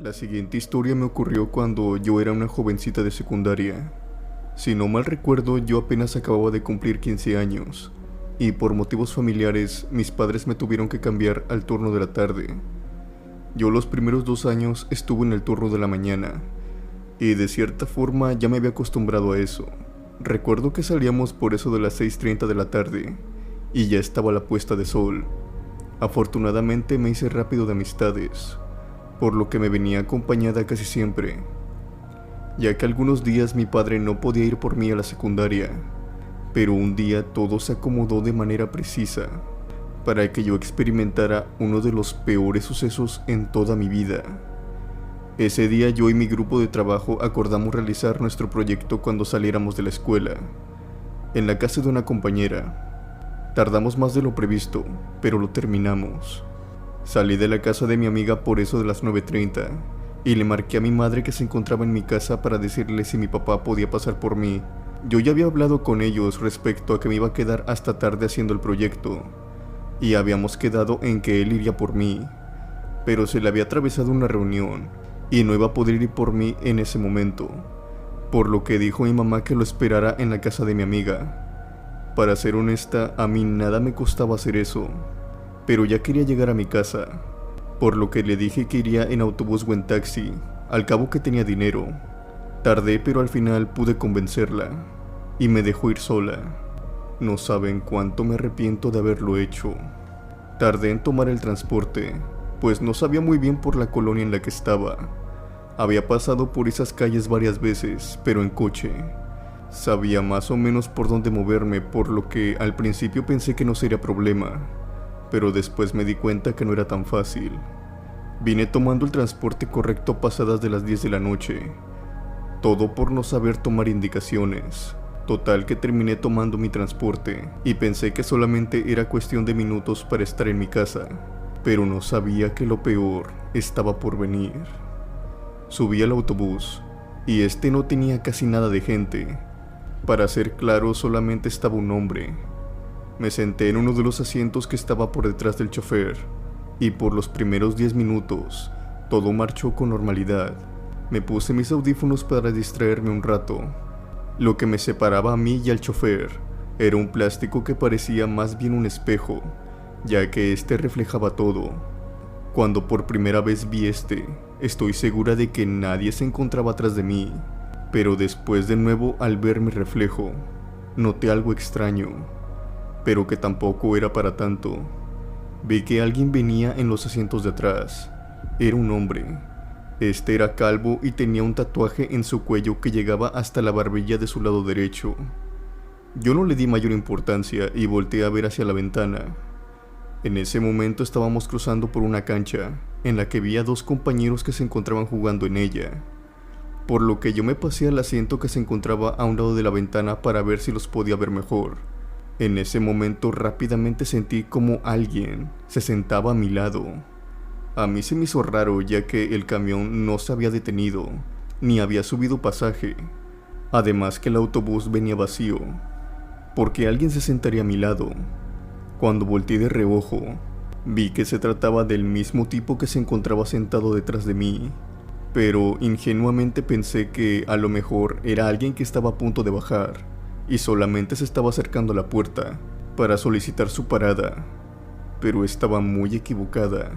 La siguiente historia me ocurrió cuando yo era una jovencita de secundaria. Si no mal recuerdo, yo apenas acababa de cumplir 15 años, y por motivos familiares, mis padres me tuvieron que cambiar al turno de la tarde. Yo los primeros 2 años estuve en el turno de la mañana, y de cierta forma ya me había acostumbrado a eso. Recuerdo que salíamos por eso de las 6:30 de la tarde, y ya estaba la puesta de sol. Afortunadamente me hice rápido de amistades, por lo que me venía acompañada casi siempre, ya que algunos días mi padre no podía ir por mí a la secundaria, pero un día todo se acomodó de manera precisa para que yo experimentara uno de los peores sucesos en toda mi vida. Ese día yo y mi grupo de trabajo acordamos realizar nuestro proyecto cuando saliéramos de la escuela, en la casa de una compañera. Tardamos más de lo previsto, pero lo terminamos. Salí de la casa de mi amiga por eso de las 9:30 y le marqué a mi madre que se encontraba en mi casa para decirle si mi papá podía pasar por mí. Yo ya había hablado con ellos respecto a que me iba a quedar hasta tarde haciendo el proyecto, y habíamos quedado en que él iría por mí, pero se le había atravesado una reunión y no iba a poder ir por mí en ese momento, por lo que dijo mi mamá que lo esperara en la casa de mi amiga. Para ser honesta, a mí nada me costaba hacer eso, pero ya quería llegar a mi casa, por lo que le dije que iría en autobús o en taxi, al cabo que tenía dinero. Tardé, pero al final pude convencerla, y me dejó ir sola. No saben cuánto me arrepiento de haberlo hecho. Tardé en tomar el transporte, pues no sabía muy bien por la colonia en la que estaba. Había pasado por esas calles varias veces, pero en coche. Sabía más o menos por dónde moverme, por lo que al principio pensé que no sería problema, pero después me di cuenta que no era tan fácil. Vine tomando el transporte correcto pasadas de las 10 de la noche, todo por no saber tomar indicaciones. Total que terminé tomando mi transporte y pensé que solamente era cuestión de minutos para estar en mi casa, pero no sabía que lo peor estaba por venir. Subí al autobús y este no tenía casi nada de gente. Para ser claro, solamente estaba un hombre. Me senté en uno de los asientos que estaba por detrás del chofer, y por los primeros 10 minutos, todo marchó con normalidad. Me puse mis audífonos para distraerme un rato. Lo que me separaba a mí y al chofer era un plástico que parecía más bien un espejo, ya que este reflejaba todo. Cuando por primera vez vi estoy segura de que nadie se encontraba atrás de mí, pero después de nuevo al ver mi reflejo, noté algo extraño, pero que tampoco era para tanto. Vi que alguien venía en los asientos de atrás. Era un hombre. Este era calvo y tenía un tatuaje en su cuello que llegaba hasta la barbilla de su lado derecho. Yo no le di mayor importancia y volteé a ver hacia la ventana. En ese momento estábamos cruzando por una cancha, en la que vi a 2 compañeros que se encontraban jugando en ella, por lo que yo me pasé al asiento que se encontraba a un lado de la ventana para ver si los podía ver mejor. En ese momento rápidamente sentí como alguien se sentaba a mi lado. A mí se me hizo raro, ya que el camión no se había detenido, ni había subido pasaje. Además que el autobús venía vacío. ¿Por qué alguien se sentaría a mi lado? Cuando volteé de reojo, vi que se trataba del mismo tipo que se encontraba sentado detrás de mí, pero ingenuamente pensé que a lo mejor era alguien que estaba a punto de bajar y solamente se estaba acercando a la puerta para solicitar su parada, pero estaba muy equivocada.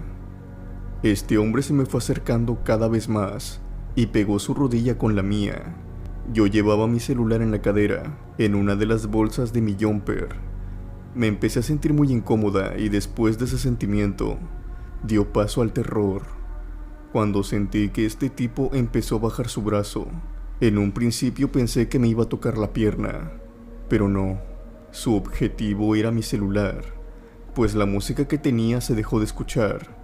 Este hombre se me fue acercando cada vez más y pegó su rodilla con la mía. Yo llevaba mi celular en la cadera, en una de las bolsas de mi jumper. Me empecé a sentir muy incómoda y después de ese sentimiento, dio paso al terror, cuando sentí que este tipo empezó a bajar su brazo. En un principio pensé que me iba a tocar la pierna, pero no. Su objetivo era mi celular, pues la música que tenía se dejó de escuchar.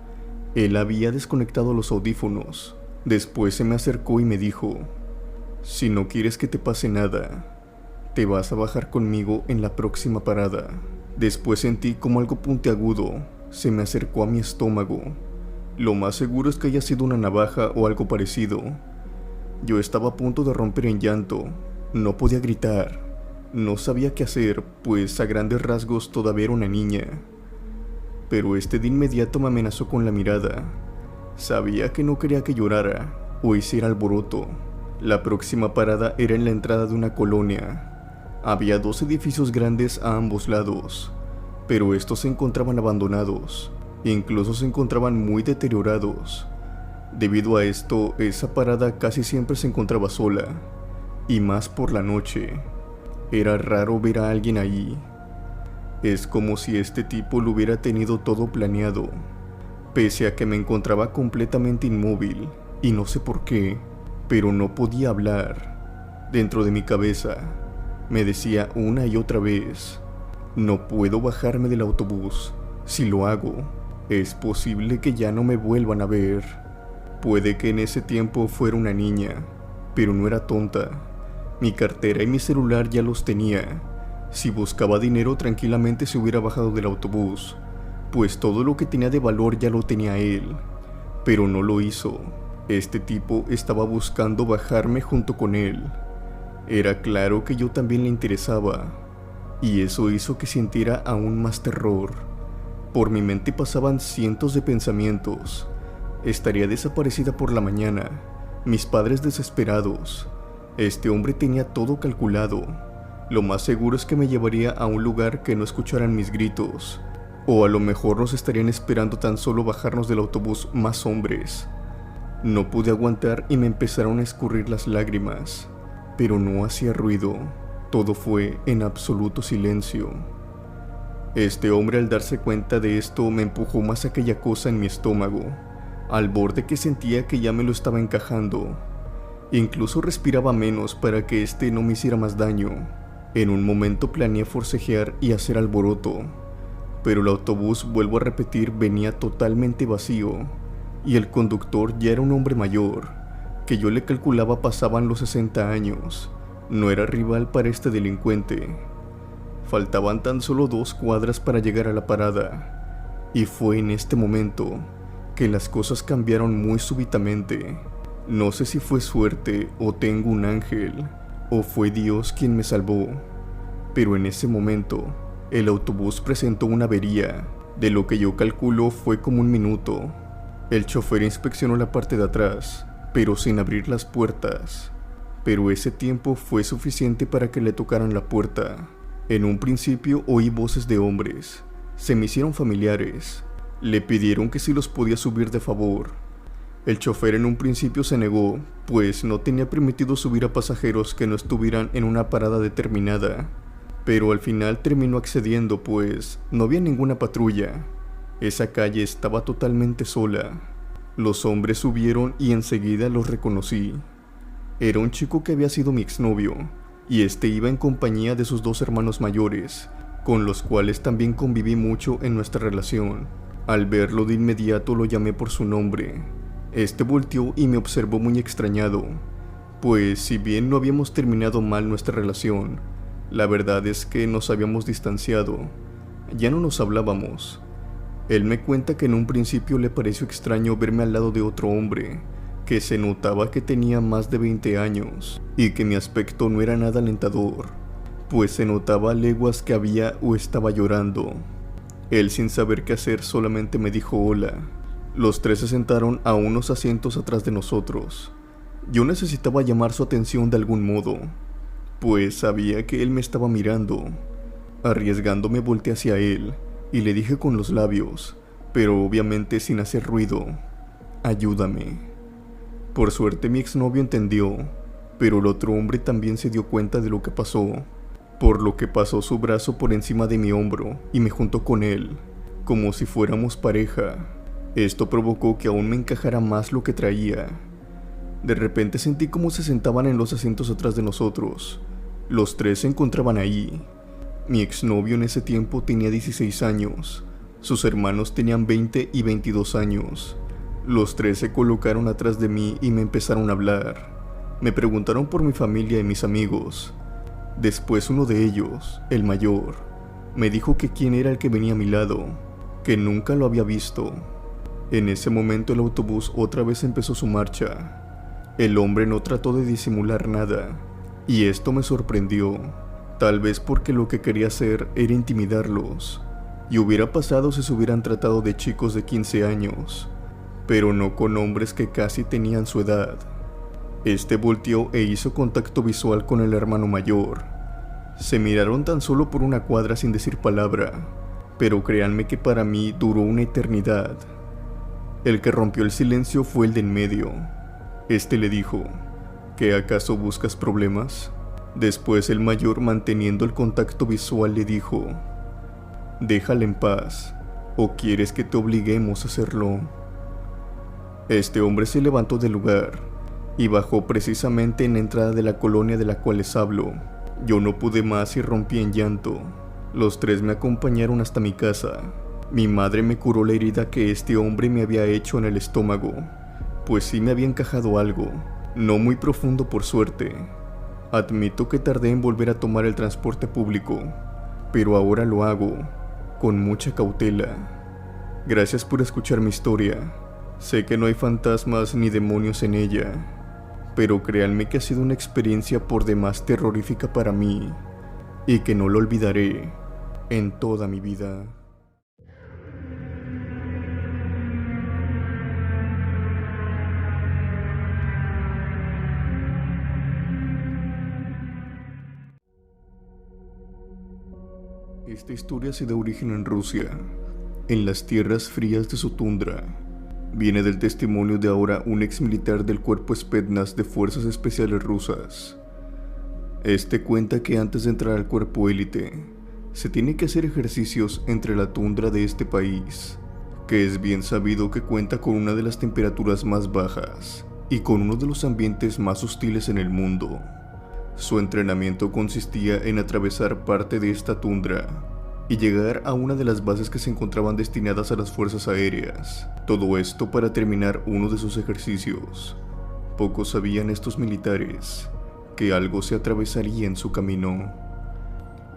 Él había desconectado los audífonos. Después se me acercó y me dijo: si no quieres que te pase nada, te vas a bajar conmigo en la próxima parada. Después sentí como algo puntiagudo se me acercó a mi estómago. Lo más seguro es que haya sido una navaja o algo parecido. Yo estaba a punto de romper en llanto. No podía gritar. No sabía qué hacer, pues a grandes rasgos todavía era una niña. Pero de inmediato me amenazó con la mirada. Sabía que no quería que llorara o hiciera alboroto. La próxima parada era en la entrada de una colonia. Había 2 edificios grandes a ambos lados, pero estos se encontraban abandonados, incluso se encontraban muy deteriorados. Debido a esto, esa parada casi siempre se encontraba sola, y más por la noche. Era raro ver a alguien ahí. Es como si este tipo lo hubiera tenido todo planeado. Pese a que me encontraba completamente inmóvil, y no sé por qué, pero no podía hablar. Dentro de mi cabeza, me decía una y otra vez: no puedo bajarme del autobús. Si lo hago, es posible que ya no me vuelvan a ver. Puede que en ese tiempo fuera una niña, pero no era tonta. Mi cartera y mi celular ya los tenía. Si buscaba dinero, tranquilamente se hubiera bajado del autobús, pues todo lo que tenía de valor ya lo tenía él. Pero no lo hizo. Este tipo estaba buscando bajarme junto con él. Era claro que yo también le interesaba, y eso hizo que sintiera aún más terror. Por mi mente pasaban cientos de pensamientos. Estaría desaparecida por la mañana, mis padres desesperados. Este hombre tenía todo calculado. Lo más seguro es que me llevaría a un lugar que no escucharan mis gritos, o a lo mejor nos estarían esperando tan solo bajarnos del autobús más hombres. No pude aguantar y me empezaron a escurrir las lágrimas, pero no hacía ruido. Todo fue en absoluto silencio. Este hombre, al darse cuenta de esto, me empujó más aquella cosa en mi estómago, al borde que sentía que ya me lo estaba encajando. Incluso respiraba menos para que este no me hiciera más daño. En un momento planeé forcejear y hacer alboroto, pero el autobús, vuelvo a repetir, venía totalmente vacío, y el conductor ya era un hombre mayor, que yo le calculaba pasaban los 60 años. No era rival para este delincuente. Faltaban tan solo 2 cuadras para llegar a la parada, y fue en este momento que las cosas cambiaron muy súbitamente. No sé si fue suerte o tengo un ángel, o fue Dios quien me salvó, pero en ese momento el autobús presentó una avería. De lo que yo calculo fue como 1 minuto. El chofer inspeccionó la parte de atrás, pero sin abrir las puertas. Pero ese tiempo fue suficiente para que le tocaran la puerta. En un principio oí voces de hombres. Se me hicieron familiares. Le pidieron que si los podía subir de favor. El chofer en un principio se negó, pues no tenía permitido subir a pasajeros que no estuvieran en una parada determinada. Pero al final terminó accediendo, pues no había ninguna patrulla. Esa calle estaba totalmente sola. Los hombres subieron y enseguida los reconocí. Era un chico que había sido mi exnovio, y este iba en compañía de sus 2 hermanos mayores, con los cuales también conviví mucho en nuestra relación. Al verlo de inmediato lo llamé por su nombre. Este volteó y me observó muy extrañado, pues si bien no habíamos terminado mal nuestra relación, la verdad es que nos habíamos distanciado. Ya no nos hablábamos. Él me cuenta que en un principio le pareció extraño verme al lado de otro hombre, que se notaba que tenía más de 20 años, y que mi aspecto no era nada alentador, pues se notaba a leguas que había o estaba llorando. Él, sin saber qué hacer, solamente me dijo hola. Los 3 se sentaron a unos asientos atrás de nosotros. Yo necesitaba llamar su atención de algún modo, pues sabía que él me estaba mirando. Arriesgándome volteé hacia él y le dije con los labios, pero obviamente sin hacer ruido: ayúdame. Por suerte mi exnovio entendió, pero el otro hombre también se dio cuenta de lo que pasó, por lo que pasó su brazo por encima de mi hombro y me juntó con él, como si fuéramos pareja. Esto provocó que aún me encajara más lo que traía. De repente sentí como se sentaban en los asientos atrás de nosotros. Los 3 se encontraban ahí. Mi exnovio en ese tiempo tenía 16 años. Sus hermanos tenían 20 y 22 años. Los 3 se colocaron atrás de mí y me empezaron a hablar. Me preguntaron por mi familia y mis amigos. Después uno de ellos, el mayor, me dijo que quién era el que venía a mi lado, que nunca lo había visto. En ese momento el autobús otra vez empezó su marcha. El hombre no trató de disimular nada, y esto me sorprendió, tal vez porque lo que quería hacer era intimidarlos, y hubiera pasado si se hubieran tratado de chicos de 15 años. pero no con hombres que casi tenían su edad. Este volteó e hizo contacto visual con el hermano mayor. Se miraron tan solo por una cuadra sin decir palabra, pero créanme que para mí duró una eternidad. El que rompió el silencio fue el de en medio. Este le dijo: ¿qué acaso buscas problemas? Después el mayor, manteniendo el contacto visual, le dijo: déjala en paz, ¿o quieres que te obliguemos a hacerlo? Este hombre se levantó del lugar y bajó precisamente en la entrada de la colonia de la cual les hablo. Yo no pude más y rompí en llanto. Los tres me acompañaron hasta mi casa. Mi madre me curó la herida que este hombre me había hecho en el estómago, pues sí me había encajado algo, no muy profundo por suerte. Admito que tardé en volver a tomar el transporte público, pero ahora lo hago con mucha cautela. Gracias por escuchar mi historia. Sé que no hay fantasmas ni demonios en ella, pero créanme que ha sido una experiencia por demás terrorífica para mí, y que no lo olvidaré en toda mi vida. Esta historia se da origen en Rusia, en las tierras frías de su tundra. Viene del testimonio de ahora un ex militar del cuerpo Spetsnaz de Fuerzas Especiales Rusas. Este cuenta que antes de entrar al cuerpo élite, se tiene que hacer ejercicios entre la tundra de este país, que es bien sabido que cuenta con una de las temperaturas más bajas y con uno de los ambientes más hostiles en el mundo. Su entrenamiento consistía en atravesar parte de esta tundra y llegar a una de las bases que se encontraban destinadas a las fuerzas aéreas. Todo esto para terminar uno de sus ejercicios. Pocos sabían estos militares que algo se atravesaría en su camino.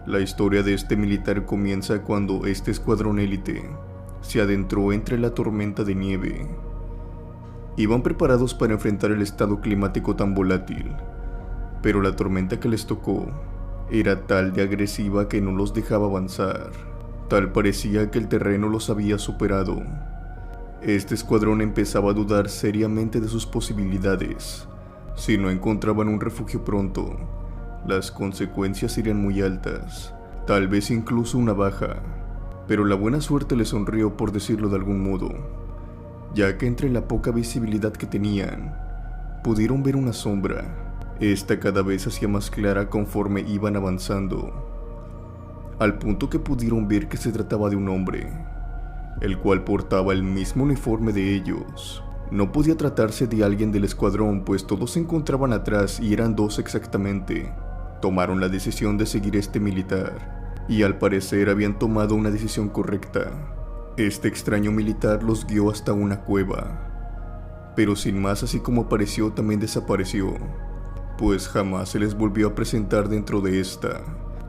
La historia de este militar comienza cuando este escuadrón élite se adentró entre la tormenta de nieve. Iban preparados para enfrentar el estado climático tan volátil, pero la tormenta que les tocó era tal de agresiva que no los dejaba avanzar. Tal parecía que el terreno los había superado. Este escuadrón empezaba a dudar seriamente de sus posibilidades. Si no encontraban un refugio pronto, las consecuencias serían muy altas, tal vez incluso una baja. Pero la buena suerte les sonrió, por decirlo de algún modo, ya que entre la poca visibilidad que tenían, pudieron ver una sombra. Esta cada vez se hacía más clara conforme iban avanzando, al punto que pudieron ver que se trataba de un hombre, el cual portaba el mismo uniforme de ellos. No podía tratarse de alguien del escuadrón, pues todos se encontraban atrás y eran dos exactamente. Tomaron la decisión de seguir este militar, y al parecer habían tomado una decisión correcta. Este extraño militar los guió hasta una cueva, pero sin más, así como apareció también desapareció, pues jamás se les volvió a presentar dentro de esta.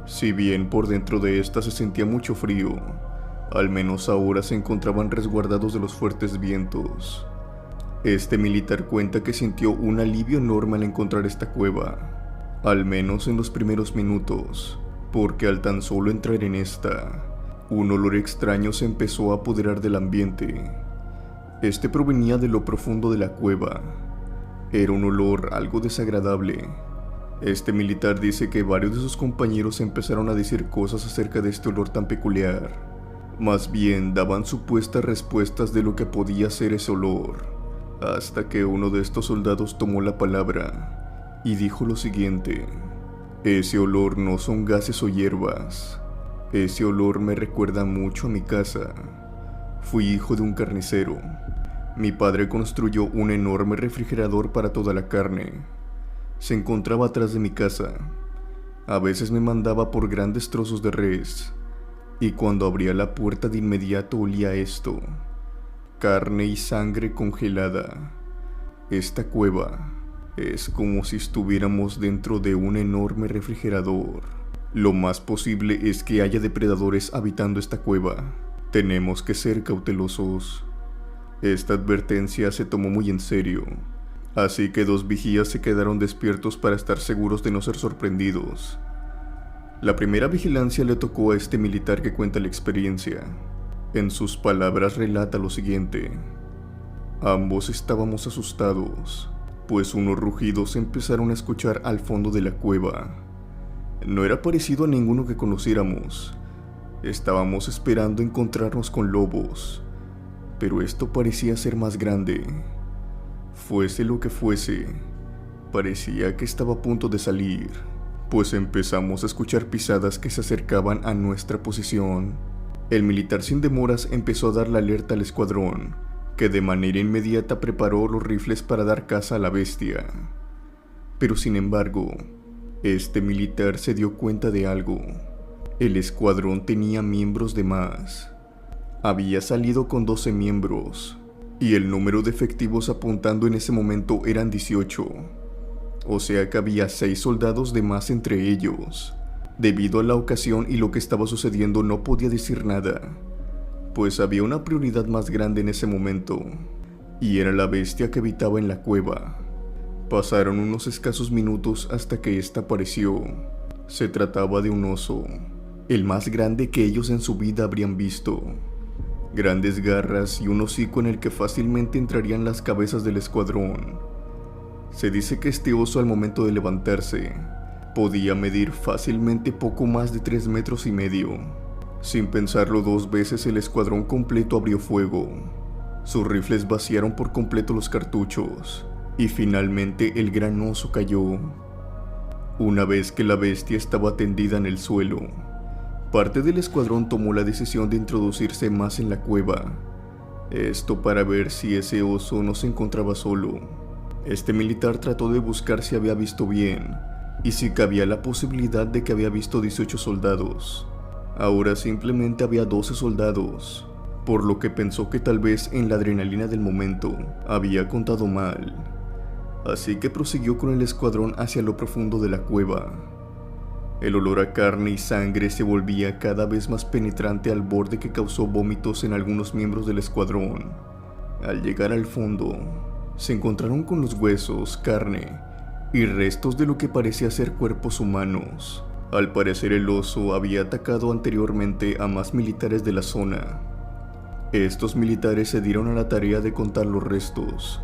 Si bien por dentro de esta se sentía mucho frío, al menos ahora se encontraban resguardados de los fuertes vientos. Este militar cuenta que sintió un alivio enorme al encontrar esta cueva, al menos en los primeros minutos, porque al tan solo entrar en esta, un olor extraño se empezó a apoderar del ambiente. Este provenía de lo profundo de la cueva. Era un olor algo desagradable. Este militar dice que varios de sus compañeros empezaron a decir cosas acerca de este olor tan peculiar. Más bien daban supuestas respuestas de lo que podía ser ese olor, hasta que uno de estos soldados tomó la palabra y dijo lo siguiente: ese olor no son gases o hierbas. Ese olor me recuerda mucho a mi casa. Fui hijo de un carnicero. Mi padre construyó un enorme refrigerador para toda la carne. Se encontraba atrás de mi casa. A veces me mandaba por grandes trozos de res, y cuando abría la puerta de inmediato olía esto: carne y sangre congelada. Esta cueva es como si estuviéramos dentro de un enorme refrigerador. Lo más posible es que haya depredadores habitando esta cueva. Tenemos que ser cautelosos. Esta advertencia se tomó muy en serio, así que dos vigías se quedaron despiertos para estar seguros de no ser sorprendidos. La primera vigilancia le tocó a este militar que cuenta la experiencia. En sus palabras relata lo siguiente: Ambos estábamos asustados, pues unos rugidos se empezaron a escuchar al fondo de la cueva. No era parecido a ninguno que conociéramos. Estábamos esperando encontrarnos con lobos, pero esto parecía ser más grande. Fuese lo que fuese, parecía que estaba a punto de salir, pues empezamos a escuchar pisadas que se acercaban a nuestra posición. El militar sin demoras empezó a dar la alerta al escuadrón, que de manera inmediata preparó los rifles para dar caza a la bestia. Pero sin embargo, este militar se dio cuenta de algo. El escuadrón tenía miembros de más. Había salido con 12 miembros, y el número de efectivos apuntando en ese momento eran 18. O sea que había 6 soldados de más entre ellos. Debido a la ocasión y lo que estaba sucediendo no podía decir nada, pues había una prioridad más grande en ese momento, y era la bestia que habitaba en la cueva. Pasaron unos escasos minutos hasta que ésta apareció. Se trataba de un oso, el más grande que ellos en su vida habrían visto. Grandes garras y un hocico en el que fácilmente entrarían las cabezas del escuadrón. Se dice que este oso, al momento de levantarse, podía medir fácilmente poco más de 3,5 metros. Sin pensarlo 2 veces, el escuadrón completo abrió fuego. Sus rifles vaciaron por completo los cartuchos, y finalmente el gran oso cayó. Una vez que la bestia estaba tendida en el suelo, parte del escuadrón tomó la decisión de introducirse más en la cueva. Esto para ver si ese oso no se encontraba solo. Este militar trató de buscar si había visto bien, y si cabía la posibilidad de que había visto 18 soldados. Ahora simplemente había 12 soldados, por lo que pensó que tal vez en la adrenalina del momento había contado mal. Así que prosiguió con el escuadrón hacia lo profundo de la cueva. El olor a carne y sangre se volvía cada vez más penetrante al borde que causó vómitos en algunos miembros del escuadrón. Al llegar al fondo, se encontraron con los huesos, carne y restos de lo que parecía ser cuerpos humanos. Al parecer el oso había atacado anteriormente a más militares de la zona. Estos militares se dieron a la tarea de contar los restos,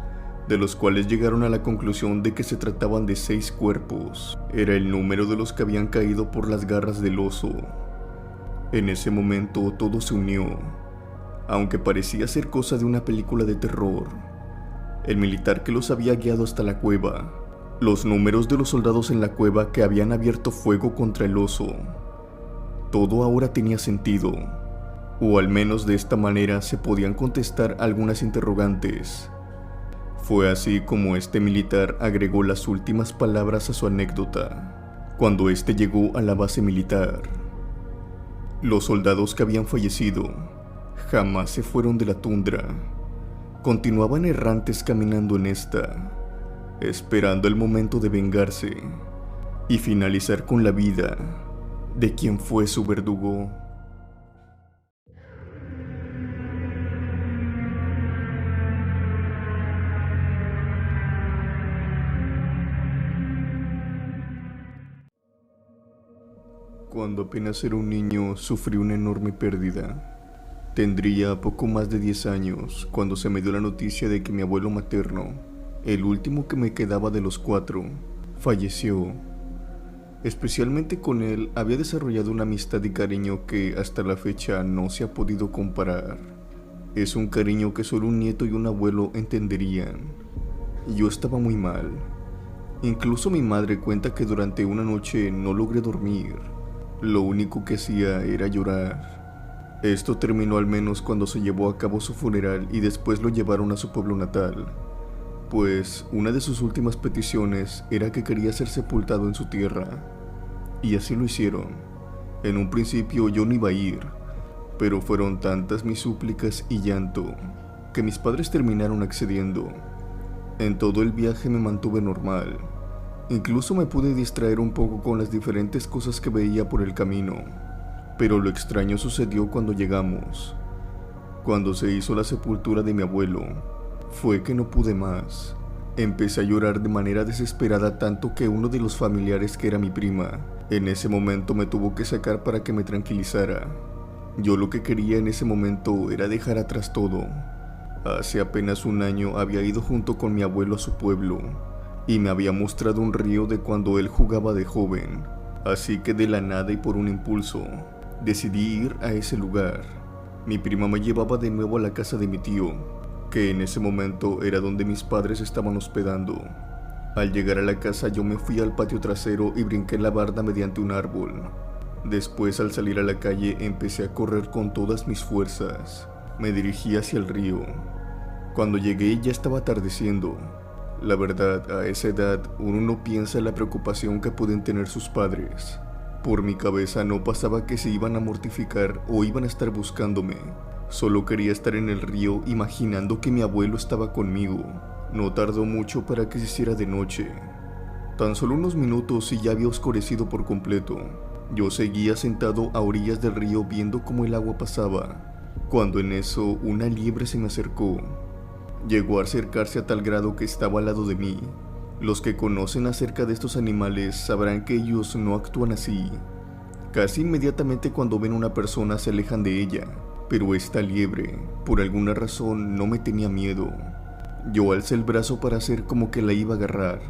de los cuales llegaron a la conclusión de que se trataban de 6 cuerpos. Era el número de los que habían caído por las garras del oso. En ese momento todo se unió, aunque parecía ser cosa de una película de terror. El militar que los había guiado hasta la cueva, los números de los soldados en la cueva que habían abierto fuego contra el oso. Todo ahora tenía sentido, o al menos de esta manera se podían contestar algunas interrogantes. Fue así como este militar agregó las últimas palabras a su anécdota, cuando este llegó a la base militar. Los soldados que habían fallecido jamás se fueron de la tundra. Continuaban errantes caminando en esta, esperando el momento de vengarse y finalizar con la vida de quien fue su verdugo. Cuando apenas era un niño, sufrí una enorme pérdida. Tendría poco más de 10 años cuando se me dio la noticia de que mi abuelo materno, el último que me quedaba de los 4, falleció. Especialmente con él había desarrollado una amistad y cariño que hasta la fecha no se ha podido comparar. Es un cariño que solo un nieto y un abuelo entenderían. Yo estaba muy mal. Incluso mi madre cuenta que durante una noche no logré dormir. Lo único que hacía era llorar. Esto terminó al menos cuando se llevó a cabo su funeral y después lo llevaron a su pueblo natal, pues una de sus últimas peticiones era que quería ser sepultado en su tierra, y así lo hicieron. En un principio yo no iba a ir, pero fueron tantas mis súplicas y llanto que mis padres terminaron accediendo. En todo el viaje me mantuve normal, incluso me pude distraer un poco con las diferentes cosas que veía por el camino. Pero lo extraño sucedió cuando llegamos. Cuando se hizo la sepultura de mi abuelo, fue que no pude más. Empecé a llorar de manera desesperada, tanto que uno de los familiares, que era mi prima, en ese momento me tuvo que sacar para que me tranquilizara. Yo lo que quería en ese momento era dejar atrás todo, Hace apenas un año había ido junto con mi abuelo a su pueblo y me había mostrado un río de cuando él jugaba de joven, así que de la nada y por un impulso, decidí ir a ese lugar. Mi prima me llevaba de nuevo a la casa de mi tío, que en ese momento era donde mis padres estaban hospedando. Al llegar a la casa yo me fui al patio trasero y brinqué la barda mediante un árbol. Después, al salir a la calle, empecé a correr con todas mis fuerzas. Me dirigí hacia el río. Cuando llegué ya estaba atardeciendo. La verdad, a esa edad uno no piensa en la preocupación que pueden tener sus padres. Por mi cabeza no pasaba que se iban a mortificar o iban a estar buscándome. Solo quería estar en el río imaginando que mi abuelo estaba conmigo. No tardó mucho para que se hiciera de noche. Tan solo unos minutos y ya había oscurecido por completo. Yo seguía sentado a orillas del río viendo cómo el agua pasaba, cuando en eso una liebre se me acercó. Llegó a acercarse a tal grado que estaba al lado de mí. Los que conocen acerca de estos animales sabrán que ellos no actúan así. Casi inmediatamente cuando ven a una persona se alejan de ella, pero esta liebre, por alguna razón, no me tenía miedo. Yo alcé el brazo para hacer como que la iba a agarrar,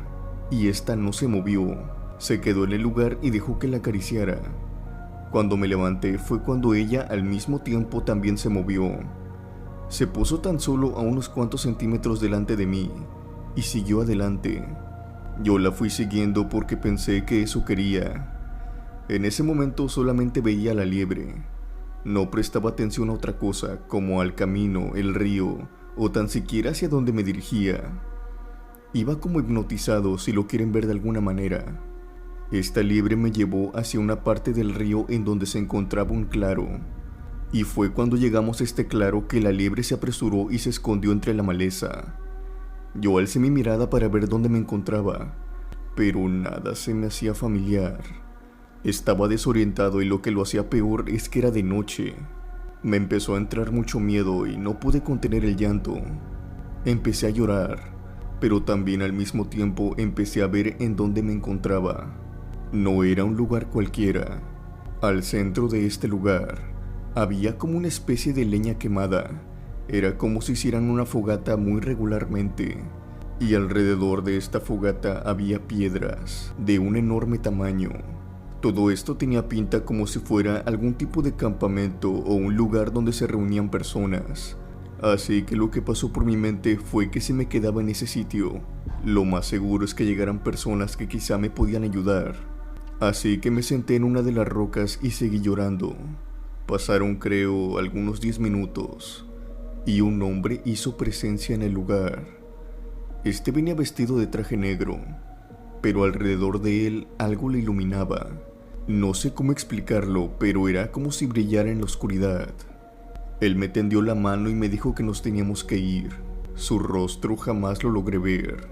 y esta no se movió. Se quedó en el lugar y dejó que la acariciara. Cuando me levanté fue cuando ella al mismo tiempo también se movió. Se puso tan solo a unos cuantos centímetros delante de mí y siguió adelante. Yo la fui siguiendo porque pensé que eso quería. En ese momento solamente veía a la liebre. No prestaba atención a otra cosa, como al camino, el río, o tan siquiera hacia donde me dirigía. Iba como hipnotizado, si lo quieren ver de alguna manera. Esta liebre me llevó hacia una parte del río en donde se encontraba un claro. Y fue cuando llegamos a este claro que la liebre se apresuró y se escondió entre la maleza. Yo alcé mi mirada para ver dónde me encontraba, pero nada se me hacía familiar. Estaba desorientado y lo que lo hacía peor es que era de noche. Me empezó a entrar mucho miedo y no pude contener el llanto. Empecé a llorar, pero también al mismo tiempo empecé a ver en dónde me encontraba. No era un lugar cualquiera. Al centro de este lugar había como una especie de leña quemada. Era como si hicieran una fogata muy regularmente, y alrededor de esta fogata había piedras de un enorme tamaño. Todo esto tenía pinta como si fuera algún tipo de campamento o un lugar donde se reunían personas. Así que lo que pasó por mi mente fue que si me quedaba en ese sitio, lo más seguro es que llegaran personas que quizá me podían ayudar. Así que me senté en una de las rocas y seguí llorando. Pasaron, creo, algunos 10 minutos, y un hombre hizo presencia en el lugar. Este venía vestido de traje negro, pero alrededor de él algo le iluminaba. No sé cómo explicarlo, pero era como si brillara en la oscuridad. Él me tendió la mano y me dijo que nos teníamos que ir. Su rostro jamás lo logré ver.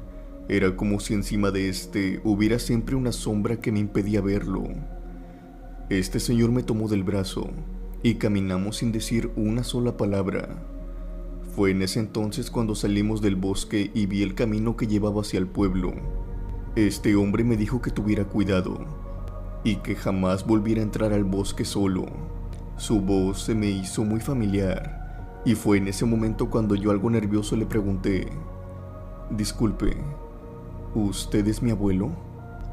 Era como si encima de este hubiera siempre una sombra que me impedía verlo. Este señor me tomó del brazo y caminamos sin decir una sola palabra. Fue en ese entonces cuando salimos del bosque y vi el camino que llevaba hacia el pueblo. Este hombre me dijo que tuviera cuidado y que jamás volviera a entrar al bosque solo. Su voz se me hizo muy familiar y fue en ese momento cuando yo, algo nervioso, le pregunté: «Disculpe, ¿usted es mi abuelo?».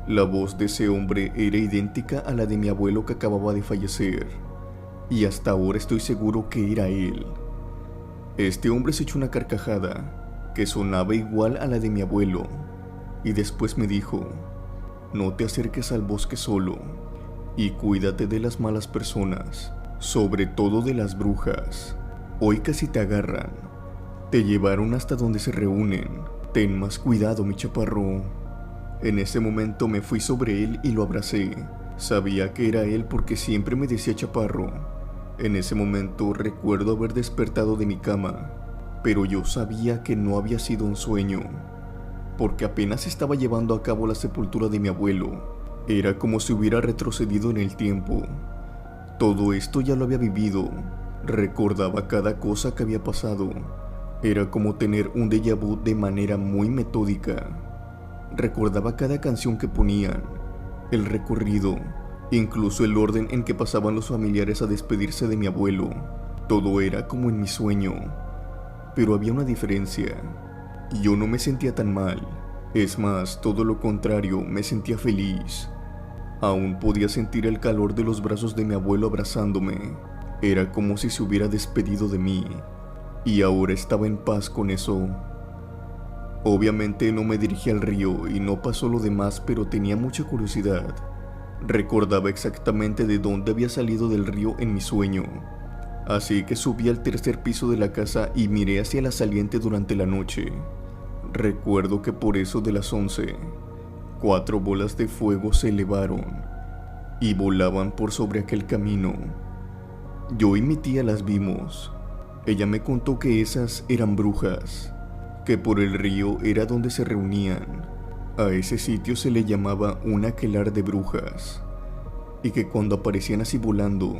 La voz de ese hombre era idéntica a la de mi abuelo que acababa de fallecer, y hasta ahora estoy seguro que era él. Este hombre se echó una carcajada que sonaba igual a la de mi abuelo, y después me dijo: «No te acerques al bosque solo, y cuídate de las malas personas, sobre todo de las brujas. Hoy casi te agarran. Te llevaron hasta donde se reúnen. Ten más cuidado, mi chaparro». En ese momento me fui sobre él y lo abracé. Sabía que era él porque siempre me decía chaparro. En ese momento recuerdo haber despertado de mi cama, pero yo sabía que no había sido un sueño, porque apenas estaba llevando a cabo la sepultura de mi abuelo. Era como si hubiera retrocedido en el tiempo. Todo esto ya lo había vivido. Recordaba cada cosa que había pasado. Era como tener un déjà vu de manera muy metódica. Recordaba cada canción que ponían, el recorrido, incluso el orden en que pasaban los familiares a despedirse de mi abuelo. Todo era como en mi sueño. pero había una diferencia. Yo no me sentía tan mal, es más, todo lo contrario, me sentía feliz. Aún podía sentir el calor de los brazos de mi abuelo abrazándome. Era como si se hubiera despedido de mí, y ahora estaba en paz con eso. Obviamente no me dirigí al río y no pasó lo demás, pero tenía mucha curiosidad. Recordaba exactamente de dónde había salido del río en mi sueño. Así que subí al tercer piso de la casa y miré hacia la saliente durante la noche. Recuerdo que por eso de las 11, 4 bolas de fuego se elevaron y volaban por sobre aquel camino. Yo y mi tía las vimos. Ella me contó que esas eran brujas, que por el río era donde se reunían. A ese sitio se le llamaba un aquelarre de brujas, y que cuando aparecían así volando,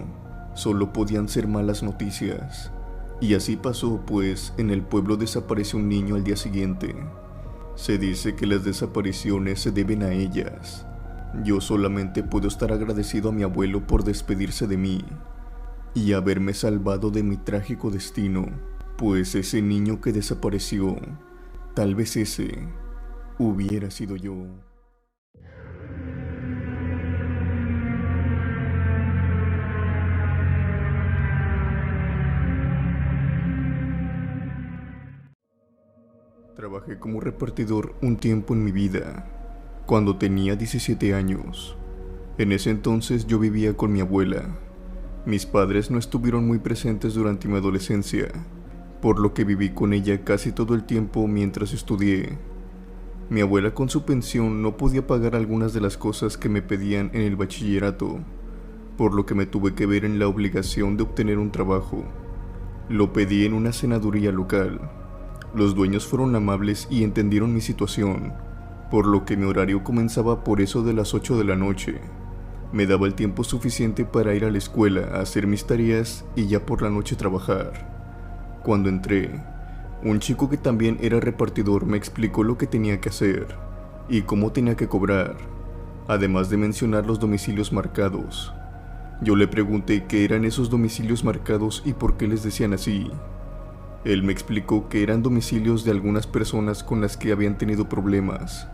solo podían ser malas noticias. Y así pasó, pues en el pueblo desapareció un niño al día siguiente. Se dice que las desapariciones se deben a ellas. Yo solamente puedo estar agradecido a mi abuelo por despedirse de mí y haberme salvado de mi trágico destino, pues ese niño que desapareció, tal vez ese hubiera sido yo. Trabajé como repartidor un tiempo en mi vida, cuando tenía 17 años. En ese entonces yo vivía con mi abuela. Mis padres no estuvieron muy presentes durante mi adolescencia, por lo que viví con ella casi todo el tiempo mientras estudié. Mi abuela con su pensión no podía pagar algunas de las cosas que me pedían en el bachillerato, por lo que me tuve que ver en la obligación de obtener un trabajo. Lo pedí en una senaduría local. Los dueños fueron amables y entendieron mi situación, por lo que mi horario comenzaba por eso de las 8 de la noche. Me daba el tiempo suficiente para ir a la escuela a hacer mis tareas y ya por la noche trabajar. Cuando entré, un chico que también era repartidor me explicó lo que tenía que hacer y cómo tenía que cobrar, además de mencionar los domicilios marcados. Yo le pregunté qué eran esos domicilios marcados y por qué les decían así. Él me explicó que eran domicilios de algunas personas con las que habían tenido problemas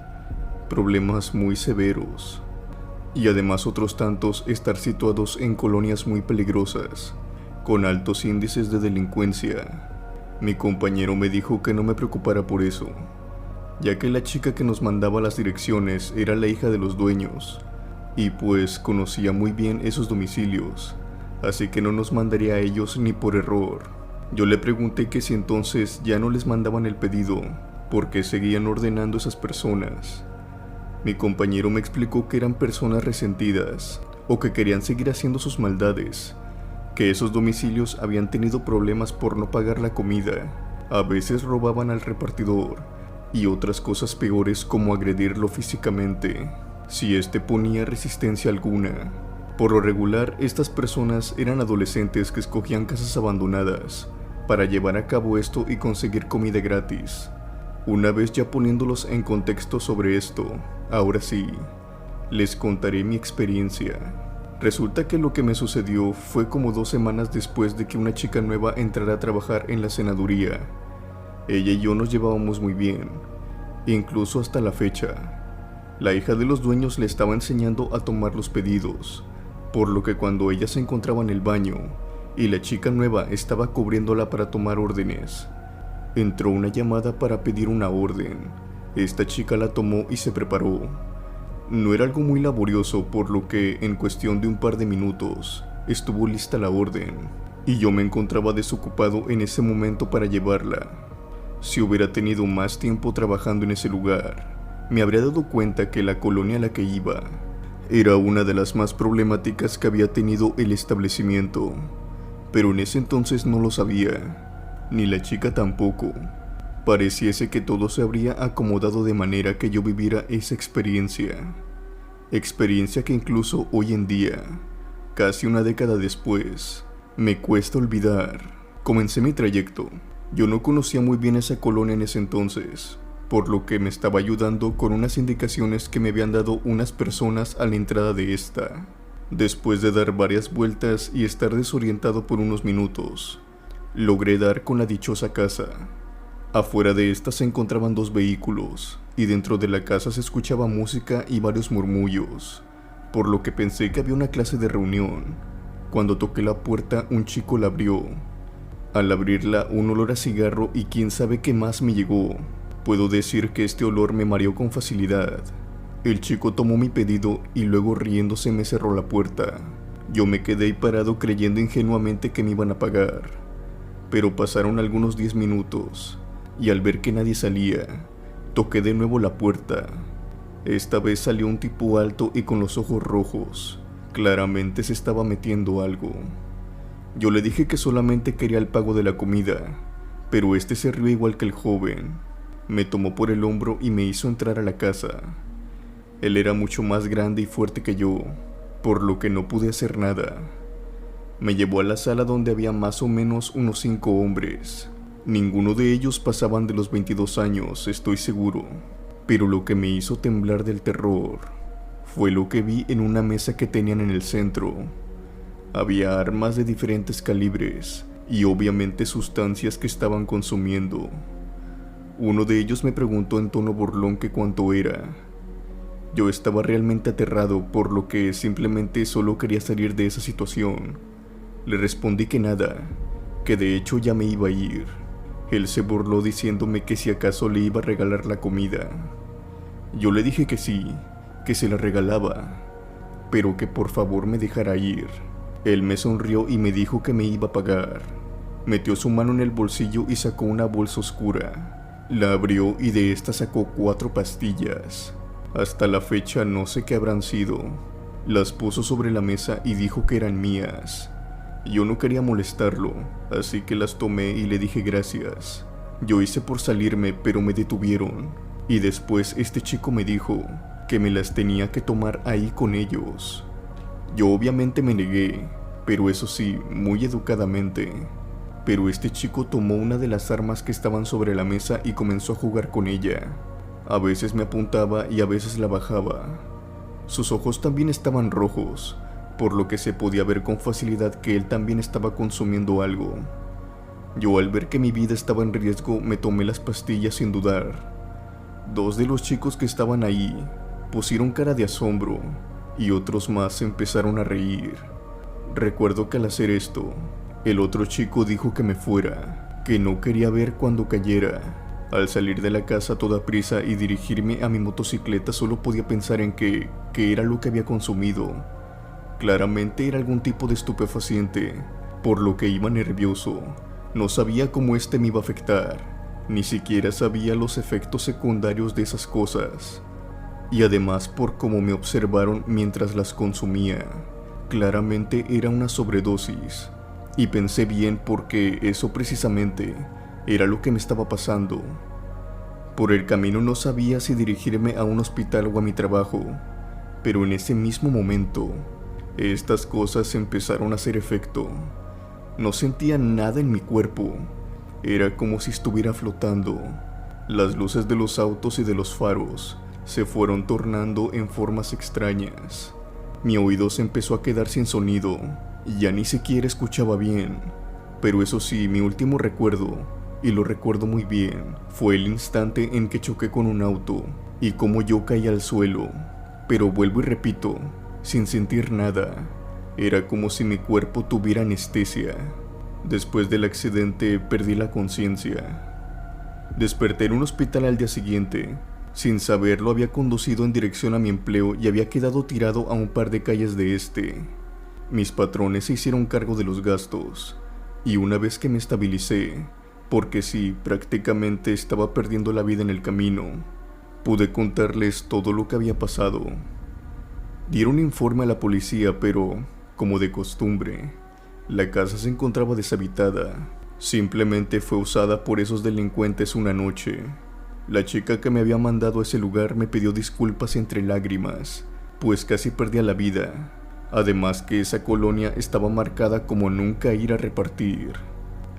muy severos, y además otros tantos estar situados en colonias muy peligrosas, con altos índices de delincuencia. Mi compañero me dijo que no me preocupara por eso, ya que la chica que nos mandaba las direcciones era la hija de los dueños, y pues conocía muy bien esos domicilios, así que no nos mandaría a ellos ni por error. Yo le pregunté que si entonces ya no les mandaban el pedido, ¿por qué seguían ordenando esas personas? Mi compañero me explicó que eran personas resentidas, o que querían seguir haciendo sus maldades, que esos domicilios habían tenido problemas por no pagar la comida, a veces robaban al repartidor, y otras cosas peores como agredirlo físicamente, si éste ponía resistencia alguna. Por lo regular, estas personas eran adolescentes que escogían casas abandonadas para llevar a cabo esto y conseguir comida gratis. Una vez ya poniéndolos en contexto sobre esto, ahora sí, les contaré mi experiencia. Resulta que lo que me sucedió fue como 2 semanas después de que una chica nueva entrara a trabajar en la senaduría. Ella y yo nos llevábamos muy bien, incluso hasta la fecha. La hija de los dueños le estaba enseñando a tomar los pedidos, por lo que cuando ella se encontraba en el baño y la chica nueva estaba cubriéndola para tomar órdenes, entró una llamada para pedir una orden. Esta chica la tomó y se preparó. No era algo muy laborioso, por lo que en cuestión de un par de minutos estuvo lista la orden, y yo me encontraba desocupado en ese momento para llevarla. Si hubiera tenido más tiempo trabajando en ese lugar, me habría dado cuenta que la colonia a la que iba era una de las más problemáticas que había tenido el establecimiento, pero en ese entonces no lo sabía, ni la chica tampoco. Pareciese que todo se habría acomodado de manera que yo viviera esa experiencia que incluso hoy en día, casi una década después, me cuesta olvidar. Comencé mi trayecto. Yo no conocía muy bien esa colonia en ese entonces, por lo que me estaba ayudando con unas indicaciones que me habían dado unas personas a la entrada de esta. Después de dar varias vueltas y estar desorientado por unos minutos, Logré dar con la dichosa casa. Afuera de esta se encontraban 2 vehículos, y dentro de la casa se escuchaba música y varios murmullos, por lo que pensé que había una clase de reunión. Cuando toqué la puerta, un chico la abrió. Al abrirla, un olor a cigarro y quién sabe qué más me llegó. Puedo decir que este olor me mareó con facilidad. El chico tomó mi pedido y luego riéndose me cerró la puerta. Yo me quedé ahí parado creyendo ingenuamente que me iban a pagar. Pero pasaron algunos 10 minutos, y al ver que nadie salía, toqué de nuevo la puerta. Esta vez salió un tipo alto y con los ojos rojos. Claramente se estaba metiendo algo. Yo le dije que solamente quería el pago de la comida, pero este se rió igual que el joven. Me tomó por el hombro y me hizo entrar a la casa. Él era mucho más grande y fuerte que yo, por lo que no pude hacer nada. Me llevó a la sala donde había más o menos unos 5 hombres. Ninguno de ellos pasaban de los 22 años, estoy seguro. Pero lo que me hizo temblar del terror fue lo que vi en una mesa que tenían en el centro. Había armas de diferentes calibres y obviamente sustancias que estaban consumiendo. Uno de ellos me preguntó en tono burlón que cuánto era. Yo estaba realmente aterrado, por lo que simplemente solo quería salir de esa situación. Le respondí que nada, que de hecho ya me iba a ir. Él se burló diciéndome que si acaso le iba a regalar la comida. Yo le dije que sí, que se la regalaba, pero que por favor me dejara ir. Él me sonrió y me dijo que me iba a pagar. Metió su mano en el bolsillo y sacó una bolsa oscura. La abrió y de esta sacó 4 pastillas. Hasta la fecha no sé qué habrán sido. Las puso sobre la mesa y dijo que eran mías. Yo no quería molestarlo, así que las tomé y le dije gracias. Yo hice por salirme, pero me detuvieron. Y después este chico me dijo que me las tenía que tomar ahí con ellos. Yo obviamente me negué, pero eso sí, muy educadamente. Pero este chico tomó una de las armas que estaban sobre la mesa y comenzó a jugar con ella. A veces me apuntaba y a veces la bajaba. Sus ojos también estaban rojos, por lo que se podía ver con facilidad que él también estaba consumiendo algo. Yo al ver que mi vida estaba en riesgo me tomé las pastillas sin dudar. 2 de los chicos que estaban ahí pusieron cara de asombro y otros más empezaron a reír. Recuerdo que al hacer esto, el otro chico dijo que me fuera, que no quería ver cuando cayera. Al salir de la casa a toda prisa y dirigirme a mi motocicleta solo podía pensar en qué era lo que había consumido. Claramente era algún tipo de estupefaciente, por lo que iba nervioso. No sabía cómo este me iba a afectar, ni siquiera sabía los efectos secundarios de esas cosas. Y además por cómo me observaron mientras las consumía. Claramente era una sobredosis, y pensé bien porque eso precisamente era lo que me estaba pasando. Por el camino no sabía si dirigirme a un hospital o a mi trabajo, pero en ese mismo momento, estas cosas empezaron a hacer efecto. No sentía nada en mi cuerpo, era como si estuviera flotando. Las luces de los autos y de los faros se fueron tornando en formas extrañas. Mi oído se empezó a quedar sin sonido, y ya ni siquiera escuchaba bien. Pero eso sí, mi último recuerdo, y lo recuerdo muy bien, fue el instante en que choqué con un auto, y cómo yo caí al suelo. Pero vuelvo y repito, sin sentir nada. Era como si mi cuerpo tuviera anestesia. Después del accidente perdí la conciencia. Desperté en un hospital al día siguiente. Sin saberlo había conducido en dirección a mi empleo y había quedado tirado a un par de calles de este. Mis patrones se hicieron cargo de los gastos, y una vez que me estabilicé, porque sí, prácticamente estaba perdiendo la vida en el camino, pude contarles todo lo que había pasado. Dieron informe a la policía, pero, como de costumbre, la casa se encontraba deshabitada. Simplemente fue usada por esos delincuentes una noche. La chica que me había mandado a ese lugar me pidió disculpas entre lágrimas, pues casi perdía la vida. Además que esa colonia estaba marcada como nunca ir a repartir,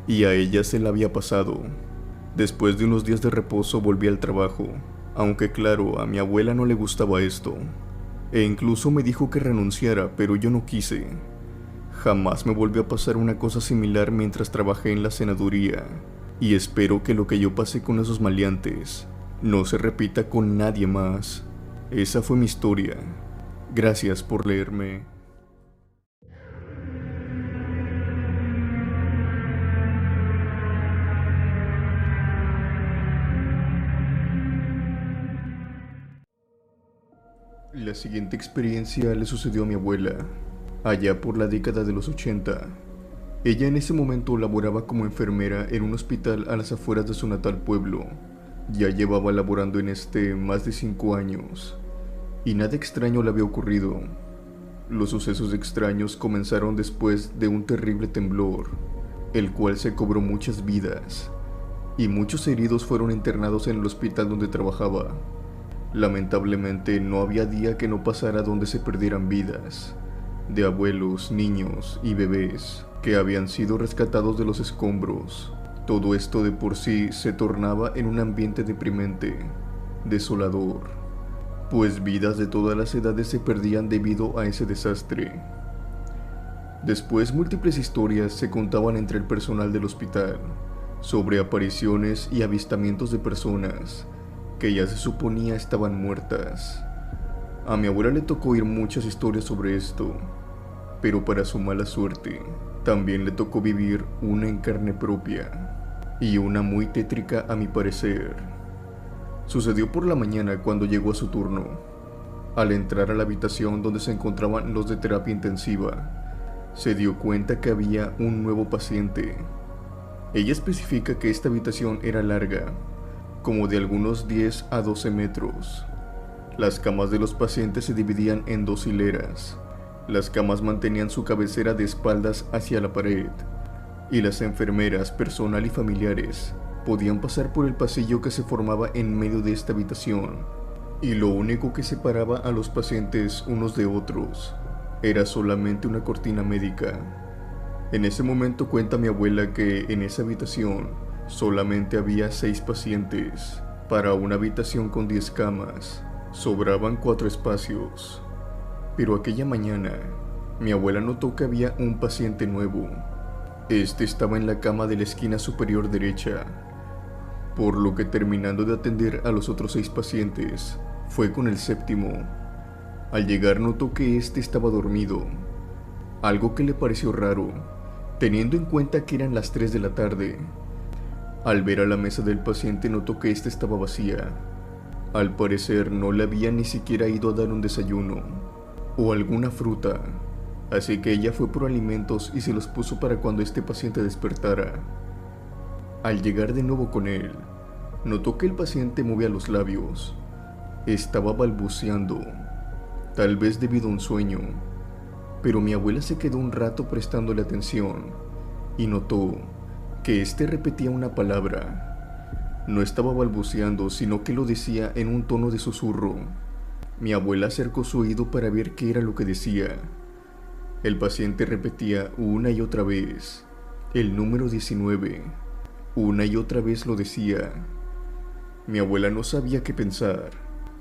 y a ella se la había pasado. Después de unos días de reposo volví al trabajo, aunque claro, a mi abuela no le gustaba esto, e incluso me dijo que renunciara, pero yo no quise. Jamás me volvió a pasar una cosa similar mientras trabajé en la senaduría, y espero que lo que yo pasé con esos maleantes no se repita con nadie más. Esa fue mi historia. Gracias por leerme. La siguiente experiencia le sucedió a mi abuela, allá por la década de los 80. Ella en ese momento laboraba como enfermera en un hospital a las afueras de su natal pueblo. Ya llevaba laborando en este más de 5 años, y nada extraño le había ocurrido. Los sucesos extraños comenzaron después de un terrible temblor, el cual se cobró muchas vidas, y muchos heridos fueron internados en el hospital donde trabajaba. Lamentablemente no había día que no pasara donde se perdieran vidas, de abuelos, niños y bebés que habían sido rescatados de los escombros. Todo esto de por sí se tornaba en un ambiente deprimente, desolador, pues vidas de todas las edades se perdían debido a ese desastre. Después múltiples historias se contaban entre el personal del hospital sobre apariciones y avistamientos de personas que ya se suponía estaban muertas. A mi abuela le tocó oír muchas historias sobre esto, pero para su mala suerte, también le tocó vivir una en carne propia, y una muy tétrica a mi parecer. Sucedió por la mañana cuando llegó a su turno. Al entrar a la habitación donde se encontraban los de terapia intensiva, se dio cuenta que había un nuevo paciente. Ella especifica que esta habitación era larga, como de algunos 10 a 12 metros. Las camas de los pacientes se dividían en 2 hileras. Las camas mantenían su cabecera de espaldas hacia la pared, y las enfermeras, personal y familiares podían pasar por el pasillo que se formaba en medio de esta habitación, y lo único que separaba a los pacientes unos de otros era solamente una cortina médica. En ese momento cuenta mi abuela que en esa habitación solamente había 6 pacientes. Para una habitación con 10 camas, sobraban 4 espacios. Pero aquella mañana, mi abuela notó que había un paciente nuevo. Este estaba en la cama de la esquina superior derecha, por lo que terminando de atender a los otros 6 pacientes, fue con el 7º. Al llegar notó que este estaba dormido, algo que le pareció raro, teniendo en cuenta que eran las 3 de la tarde. Al ver a la mesa del paciente notó que esta estaba vacía. Al parecer no le había ni siquiera ido a dar un desayuno o alguna fruta, así que ella fue por alimentos y se los puso para cuando este paciente despertara. Al llegar de nuevo con él, notó que el paciente movía los labios. Estaba balbuceando, tal vez debido a un sueño, pero mi abuela se quedó un rato prestándole atención y notó que este repetía una palabra. No estaba balbuceando, sino que lo decía en un tono de susurro. Mi abuela acercó su oído para ver qué era lo que decía. El paciente repetía una y otra vez el número 19. Una y otra vez lo decía. Mi abuela no sabía qué pensar,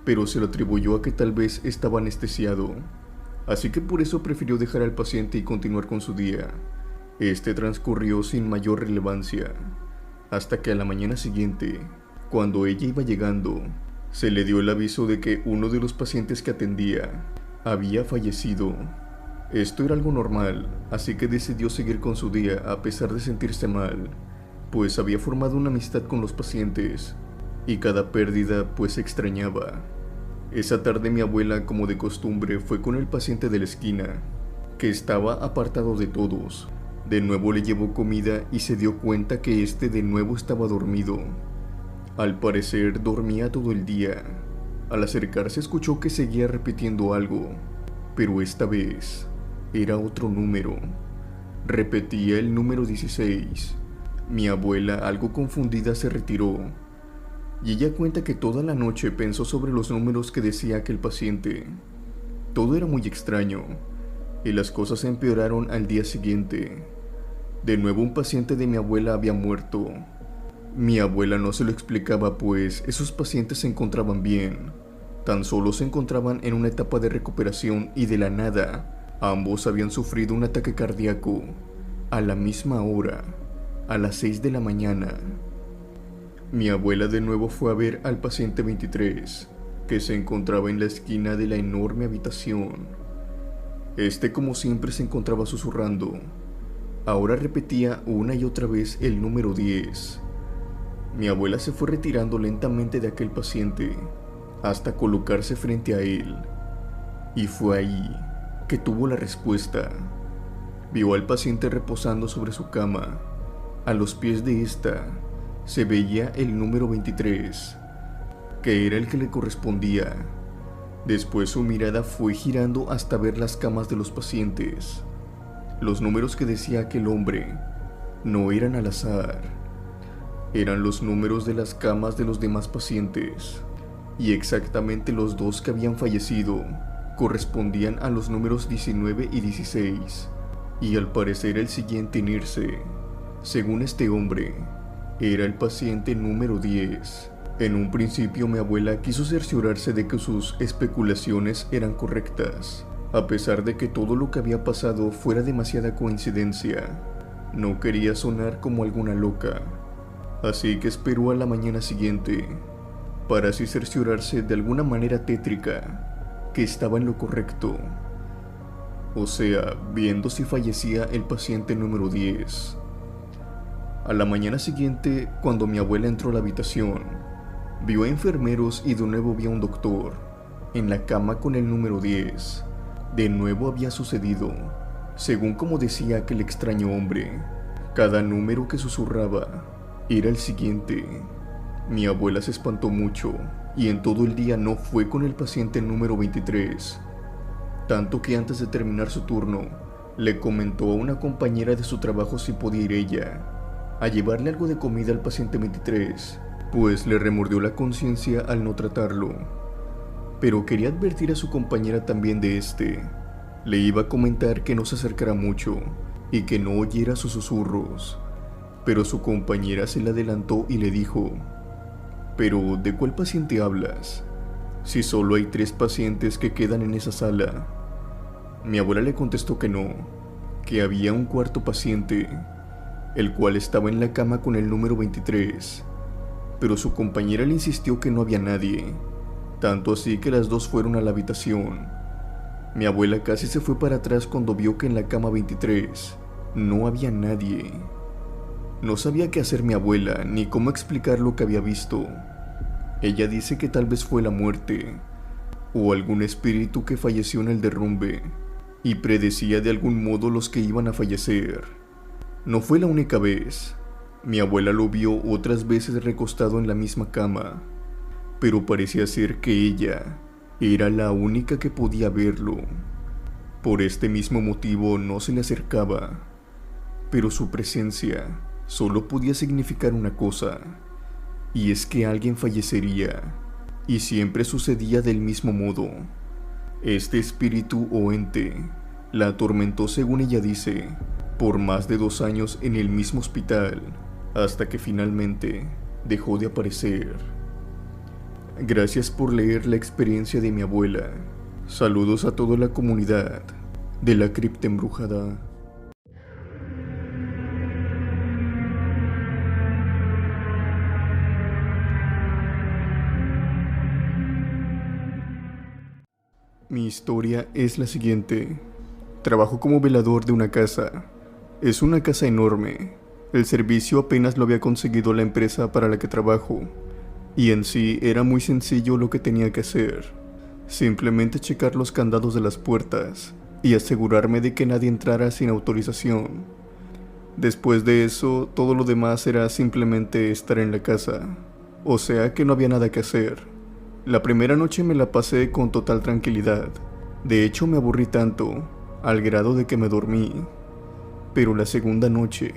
pero se lo atribuyó a que tal vez estaba anestesiado, así que por eso prefirió dejar al paciente y continuar con su día. Este transcurrió sin mayor relevancia, hasta que a la mañana siguiente, cuando ella iba llegando, se le dio el aviso de que uno de los pacientes que atendía había fallecido. Esto era algo normal, así que decidió seguir con su día a pesar de sentirse mal, pues había formado una amistad con los pacientes, y cada pérdida pues se extrañaba. Esa tarde mi abuela, como de costumbre, fue con el paciente de la esquina, que estaba apartado de todos. De nuevo le llevó comida y se dio cuenta que este de nuevo estaba dormido. Al parecer dormía todo el día. Al acercarse escuchó que seguía repitiendo algo, pero esta vez era otro número. Repetía el número 16. Mi abuela, algo confundida, se retiró, y ella cuenta que toda la noche pensó sobre los números que decía aquel paciente. Todo era muy extraño, y las cosas empeoraron al día siguiente. De nuevo un paciente de mi abuela había muerto. Mi abuela no se lo explicaba, pues esos pacientes se encontraban bien. Tan solo se encontraban en una etapa de recuperación y de la nada Ambos habían sufrido un ataque cardíaco a la misma hora, a las 6 de la mañana. Mi abuela de nuevo fue a ver al paciente 23, que se encontraba en la esquina de la enorme habitación. Este, como siempre, se encontraba susurrando. Ahora repetía una y otra vez el número 10. Mi abuela se fue retirando lentamente de aquel paciente hasta colocarse frente a él. Y fue ahí que tuvo la respuesta. Vio al paciente reposando sobre su cama. A los pies de esta se veía el número 23, que era el que le correspondía. Después su mirada fue girando hasta ver las camas de los pacientes. Los números que decía aquel hombre no eran al azar. Eran los números de las camas de los demás pacientes. Y exactamente los dos que habían fallecido correspondían a los números 19 y 16. Y al parecer el siguiente en irse, según este hombre, era el paciente número 10. En un principio mi abuela quiso cerciorarse de que sus especulaciones eran correctas, a pesar de que todo lo que había pasado fuera demasiada coincidencia. No quería sonar como alguna loca, así que esperó a la mañana siguiente, para así cerciorarse de alguna manera tétrica que estaba en lo correcto. O sea, viendo si fallecía el paciente número 10. A la mañana siguiente, cuando mi abuela entró a la habitación, vio a enfermeros y de nuevo vio a un doctor en la cama con el número 10. De nuevo había sucedido, según como decía aquel extraño hombre. Cada número que susurraba era el siguiente. Mi abuela se espantó mucho y en todo el día no fue con el paciente número 23. Tanto que antes de terminar su turno, le comentó a una compañera de su trabajo si podía ir ella a llevarle algo de comida al paciente 23, pues le remordió la conciencia al no tratarlo. Pero quería advertir a su compañera también de este. Le iba a comentar que no se acercara mucho y que no oyera sus susurros. Pero su compañera se le adelantó y le dijo: «¿Pero de cuál paciente hablas? Si solo hay 3 pacientes que quedan en esa sala». Mi abuela le contestó que no, que había un cuarto paciente, el cual estaba en la cama con el número 23. Pero su compañera le insistió que no había nadie, tanto así que las dos fueron a la habitación. Mi abuela casi se fue para atrás cuando vio que en la cama 23 no había nadie. No sabía qué hacer mi abuela, ni cómo explicar lo que había visto. Ella dice que tal vez fue la muerte, o algún espíritu que falleció en el derrumbe, y predecía de algún modo los que iban a fallecer. No fue la única vez. Mi abuela lo vio otras veces recostado en la misma cama, pero parecía ser que ella era la única que podía verlo. Por este mismo motivo no se le acercaba, pero su presencia solo podía significar una cosa, y es que alguien fallecería, y siempre sucedía del mismo modo. Este espíritu o ente la atormentó, según ella dice, por más de 2 años en el mismo hospital, hasta que finalmente dejó de aparecer. Gracias por leer la experiencia de mi abuela. Saludos a toda la comunidad de la cripta embrujada. Mi historia es la siguiente. Trabajo como velador de una casa. Es una casa enorme. El servicio apenas lo había conseguido la empresa para la que trabajo, y en sí era muy sencillo lo que tenía que hacer. Simplemente checar los candados de las puertas y asegurarme de que nadie entrara sin autorización. Después de eso, todo lo demás era simplemente estar en la casa, o sea que no había nada que hacer. La primera noche me la pasé con total tranquilidad. De hecho, me aburrí tanto, al grado de que me dormí. Pero la segunda noche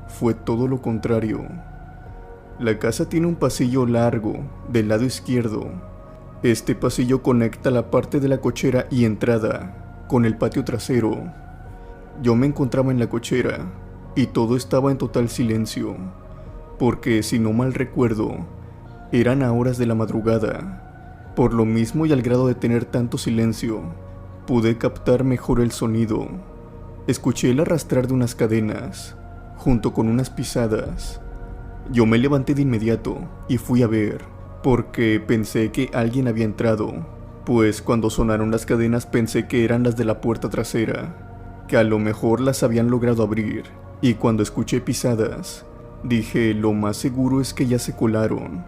fue todo lo contrario. La casa tiene un pasillo largo del lado izquierdo. Este pasillo conecta la parte de la cochera y entrada con el patio trasero. Yo me encontraba en la cochera y todo estaba en total silencio, porque si no mal recuerdo, eran a horas de la madrugada. Por lo mismo y al grado de tener tanto silencio, Pude captar mejor el sonido. Escuché el arrastrar de unas cadenas, junto con unas pisadas. Yo me levanté de inmediato y fui a ver, porque pensé que alguien había entrado, pues cuando sonaron las cadenas pensé que eran las de la puerta trasera, que a lo mejor las habían logrado abrir, y cuando escuché pisadas, dije lo más seguro es que ya se colaron.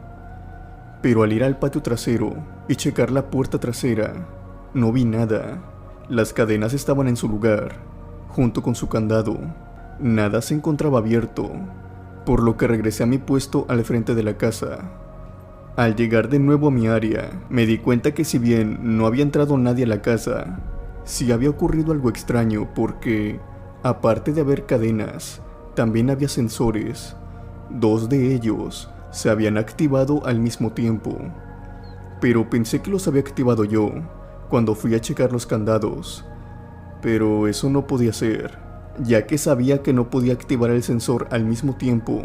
Pero al ir al patio trasero y checar la puerta trasera, no vi nada. Las cadenas estaban en su lugar, junto con su candado. Nada se encontraba abierto, por lo que regresé a mi puesto al frente de la casa. Al llegar de nuevo a mi área, me di cuenta que si bien no había entrado nadie a la casa, sí había ocurrido algo extraño porque, aparte de haber cadenas, también había sensores. 2 de ellos se habían activado al mismo tiempo, pero pensé que los había activado yo cuando fui a checar los candados. Pero eso no podía ser, ya que sabía que no podía activar el sensor al mismo tiempo.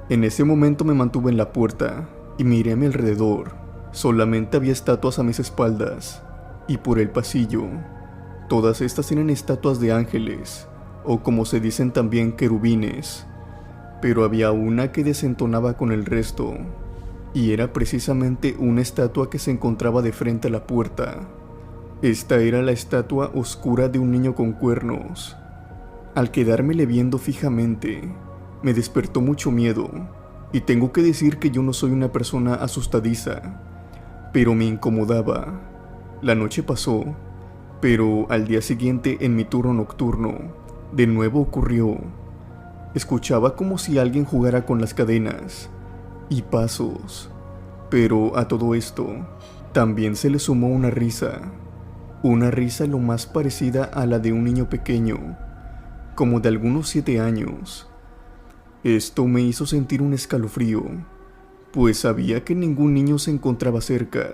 En ese momento me mantuve en la puerta y miré a mi alrededor. Solamente había estatuas a mis espaldas, y por el pasillo, todas estas eran estatuas de ángeles, o como se dicen también querubines. Pero había una que desentonaba con el resto, y era precisamente una estatua que se encontraba de frente a la puerta. Esta era la estatua oscura de un niño con cuernos. Al quedármele viendo fijamente, me despertó mucho miedo, y tengo que decir que yo no soy una persona asustadiza, pero me incomodaba. La noche pasó, pero al día siguiente en mi turno nocturno, de nuevo ocurrió. Escuchaba como si alguien jugara con las cadenas y pasos, pero a todo esto también se le sumó una risa lo más parecida a la de un niño pequeño, como de algunos 7 años. Esto me hizo sentir un escalofrío, pues sabía que ningún niño se encontraba cerca,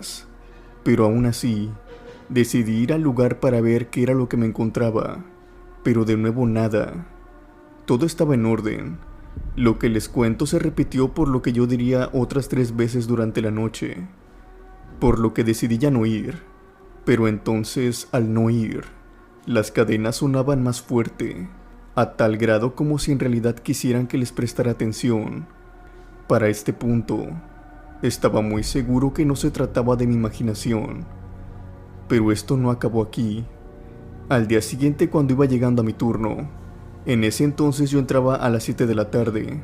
pero aún así decidí ir al lugar para ver qué era lo que me encontraba, pero de nuevo nada. Todo estaba en orden. Lo que les cuento se repitió por lo que yo diría otras 3 veces durante la noche, por lo que decidí ya no ir. Pero entonces, al no ir, las cadenas sonaban más fuerte, a tal grado como si en realidad quisieran que les prestara atención. Para este punto, estaba muy seguro que no se trataba de mi imaginación. Pero esto no acabó aquí. Al día siguiente, cuando iba llegando a mi turno, en ese entonces yo entraba a las 7 de la tarde,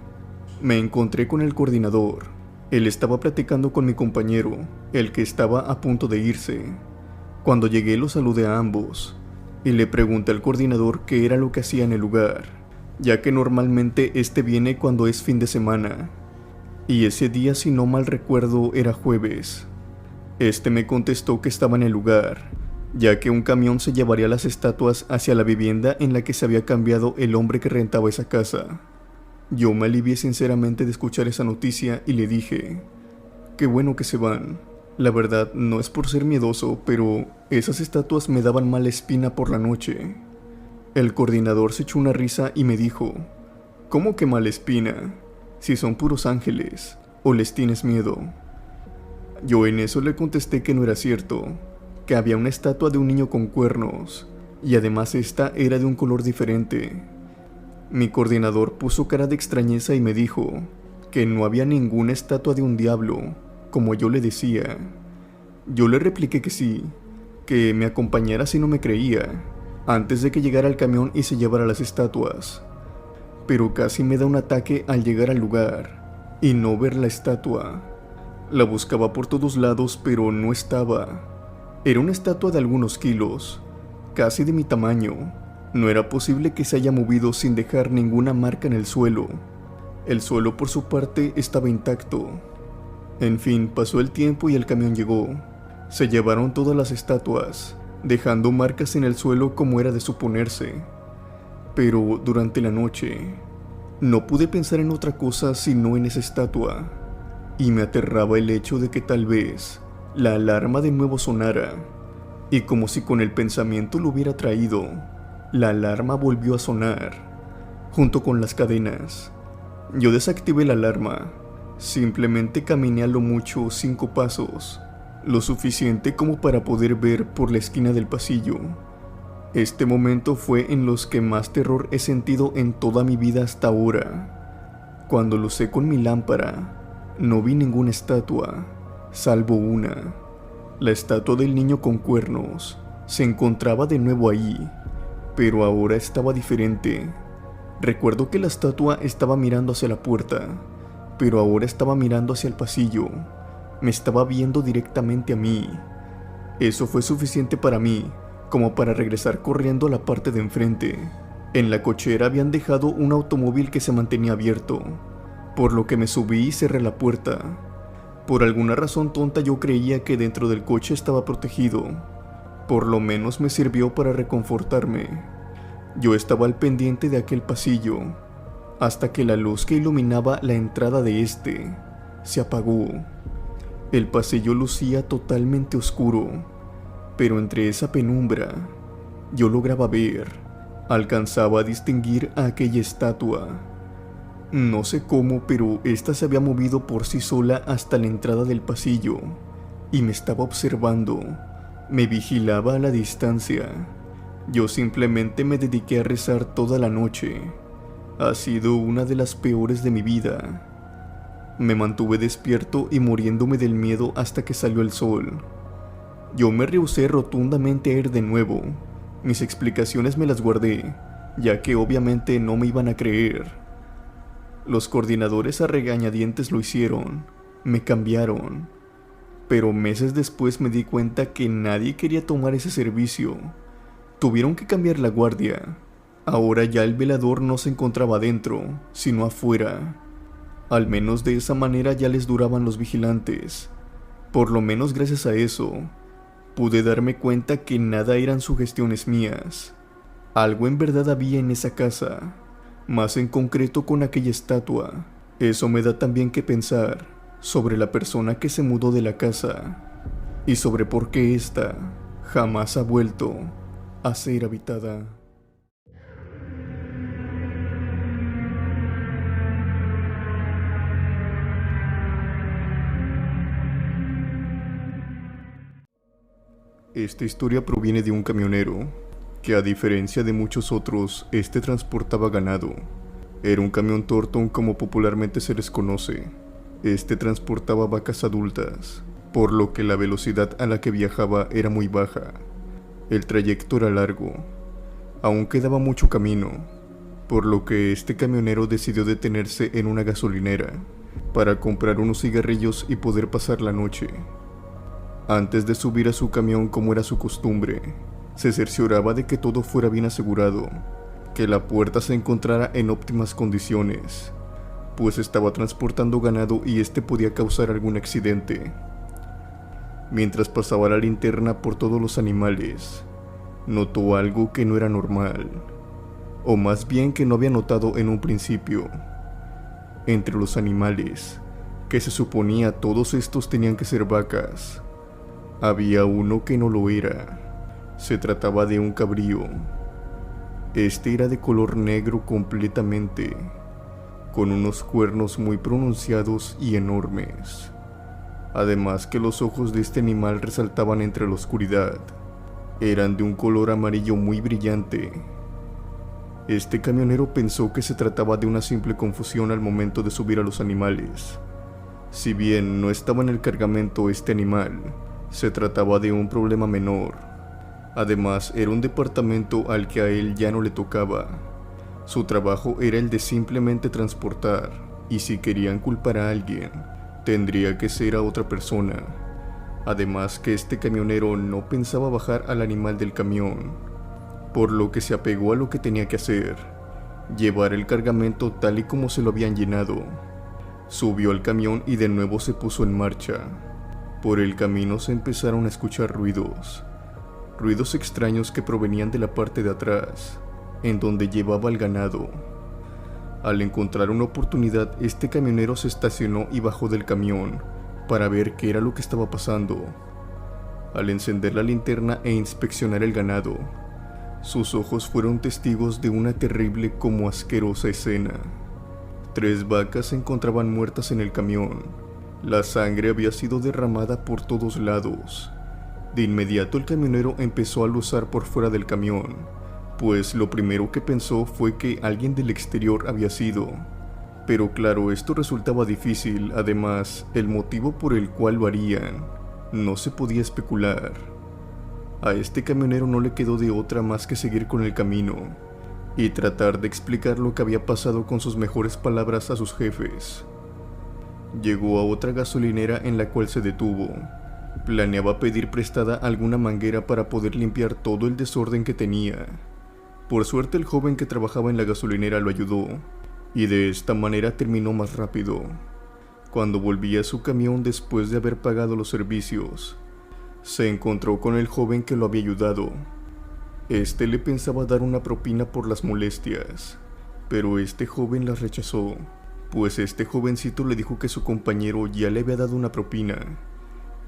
me encontré con el coordinador. Él estaba platicando con mi compañero, el que estaba a punto de irse. Cuando llegué lo saludé a ambos y le pregunté al coordinador qué era lo que hacía en el lugar, ya que normalmente este viene cuando es fin de semana, y ese día, si no mal recuerdo, era jueves. Este me contestó que estaba en el lugar, ya que un camión se llevaría las estatuas hacia la vivienda en la que se había cambiado el hombre que rentaba esa casa. Yo me alivié sinceramente de escuchar esa noticia y le dije, qué bueno que se van. La verdad, no es por ser miedoso, pero esas estatuas me daban mala espina por la noche. El coordinador se echó una risa y me dijo, ¿cómo que mala espina? Si son puros ángeles, ¿o les tienes miedo? Yo en eso le contesté que no era cierto, que había una estatua de un niño con cuernos, y además esta era de un color diferente. Mi coordinador puso cara de extrañeza y me dijo que no había ninguna estatua de un diablo, como yo le decía. Yo le repliqué que sí, que me acompañara si no me creía, antes de que llegara el camión y se llevara las estatuas. Pero casi me da un ataque al llegar al lugar y no ver la estatua. La buscaba por todos lados, pero no estaba. Era una estatua de algunos kilos, casi de mi tamaño. No era posible que se haya movido sin dejar ninguna marca en el suelo. El suelo, por su parte, estaba intacto. En fin, pasó el tiempo y el camión llegó. Se llevaron todas las estatuas, dejando marcas en el suelo como era de suponerse. Pero durante la noche, no pude pensar en otra cosa sino en esa estatua, y me aterraba el hecho de que tal vez la alarma de nuevo sonara, y como si con el pensamiento lo hubiera traído, la alarma volvió a sonar, junto con las cadenas. Yo desactivé la alarma, simplemente caminé a lo mucho 5 pasos, lo suficiente como para poder ver por la esquina del pasillo. Este momento fue en los que más terror he sentido en toda mi vida hasta ahora. Cuando lucé con mi lámpara, no vi ninguna estatua, salvo una. La estatua del niño con cuernos se encontraba de nuevo ahí, pero ahora estaba diferente. Recuerdo que la estatua estaba mirando hacia la puerta, pero ahora estaba mirando hacia el pasillo. Me estaba viendo directamente a mí. Eso fue suficiente para mí, como para regresar corriendo a la parte de enfrente. En la cochera habían dejado un automóvil que se mantenía abierto, por lo que me subí y cerré la puerta. Por alguna razón tonta yo creía que dentro del coche estaba protegido. Por lo menos me sirvió para reconfortarme. Yo estaba al pendiente de aquel pasillo, hasta que la luz que iluminaba la entrada de este se apagó. El pasillo lucía totalmente oscuro, pero entre esa penumbra yo lograba ver, alcanzaba a distinguir a aquella estatua. No sé cómo, pero esta se había movido por sí sola hasta la entrada del pasillo y me estaba observando, me vigilaba a la distancia. Yo simplemente me dediqué a rezar toda la noche. Ha sido una de las peores de mi vida. Me mantuve despierto y muriéndome del miedo hasta que salió el sol. Yo me rehusé rotundamente a ir de nuevo. Mis explicaciones me las guardé, ya que obviamente no me iban a creer. Los coordinadores a regañadientes lo hicieron, me cambiaron. Pero meses después me di cuenta que nadie quería tomar ese servicio. Tuvieron que cambiar la guardia. Ahora ya el velador no se encontraba adentro, sino afuera. Al menos de esa manera ya les duraban los vigilantes. Por lo menos gracias a eso, pude darme cuenta que nada eran sugestiones mías. Algo en verdad había en esa casa, más en concreto con aquella estatua. Eso me da también que pensar sobre la persona que se mudó de la casa y sobre por qué ésta jamás ha vuelto a ser habitada. Esta historia proviene de un camionero, que a diferencia de muchos otros, transportaba ganado. Era un camión Thornton como popularmente se les conoce. Transportaba vacas adultas, por lo que la velocidad a la que viajaba era muy baja. El trayecto era largo, aún quedaba mucho camino, por lo que este camionero decidió detenerse en una gasolinera para comprar unos cigarrillos y poder pasar la noche. Antes de subir a su camión, como era su costumbre, se cercioraba de que todo fuera bien asegurado, que la puerta se encontrara en óptimas condiciones, pues estaba transportando ganado y podía causar algún accidente. Mientras pasaba la linterna por todos los animales, notó algo que no era normal, o más bien que no había notado en un principio. Entre los animales, que se suponía todos estos tenían que ser vacas, había uno que no lo era. Se trataba de un cabrío. Era de color negro completamente, con unos cuernos muy pronunciados y enormes. Además que los ojos de este animal resaltaban entre la oscuridad. Eran de un color amarillo muy brillante. Este camionero pensó que se trataba de una simple confusión al momento de subir a los animales. Si bien no estaba en el cargamento este animal, se trataba de un problema menor. Además, era un departamento al que a él ya no le tocaba. Su trabajo era el de simplemente transportar, y si querían culpar a alguien, tendría que ser a otra persona. Además que este camionero no pensaba bajar al animal del camión, por lo que se apegó a lo que tenía que hacer: llevar el cargamento tal y como se lo habían llenado. Subió al camión y de nuevo se puso en marcha. Por el camino se empezaron a escuchar ruidos extraños que provenían de la parte de atrás, en donde llevaba el ganado. Al encontrar una oportunidad, este camionero se estacionó y bajó del camión para ver qué era lo que estaba pasando. Al encender la linterna e inspeccionar el ganado, sus ojos fueron testigos de una terrible como asquerosa escena. 3 vacas se encontraban muertas en el camión, La sangre había sido derramada por todos lados. De inmediato el camionero empezó a luzar por fuera del camión, pues lo primero que pensó fue que alguien del exterior había sido. Pero claro, esto resultaba difícil, además, el motivo por el cual lo harían no se podía especular. A este camionero no le quedó de otra más que seguir con el camino y tratar de explicar lo que había pasado con sus mejores palabras a sus jefes. Llegó a otra gasolinera en la cual se detuvo. Planeaba pedir prestada alguna manguera para poder limpiar todo el desorden que tenía. Por suerte el joven que trabajaba en la gasolinera lo ayudó, y de esta manera terminó más rápido. Cuando volvía a su camión después de haber pagado los servicios, se encontró con el joven que lo había ayudado. Este le pensaba dar una propina por las molestias, pero este joven las rechazó, pues este jovencito le dijo que su compañero ya le había dado una propina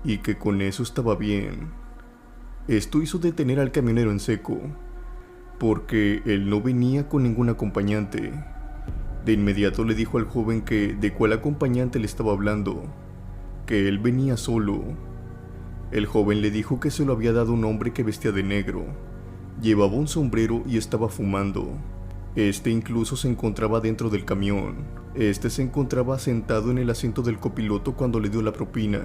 y que con eso estaba bien. Esto hizo detener al camionero en seco, porque él no venía con ningún acompañante. De inmediato le dijo al joven que de cuál acompañante le estaba hablando, que él venía solo. El joven le dijo que se lo había dado un hombre que vestía de negro, llevaba un sombrero y estaba fumando. Este incluso se encontraba dentro del camión. Este se encontraba sentado en el asiento del copiloto cuando le dio la propina.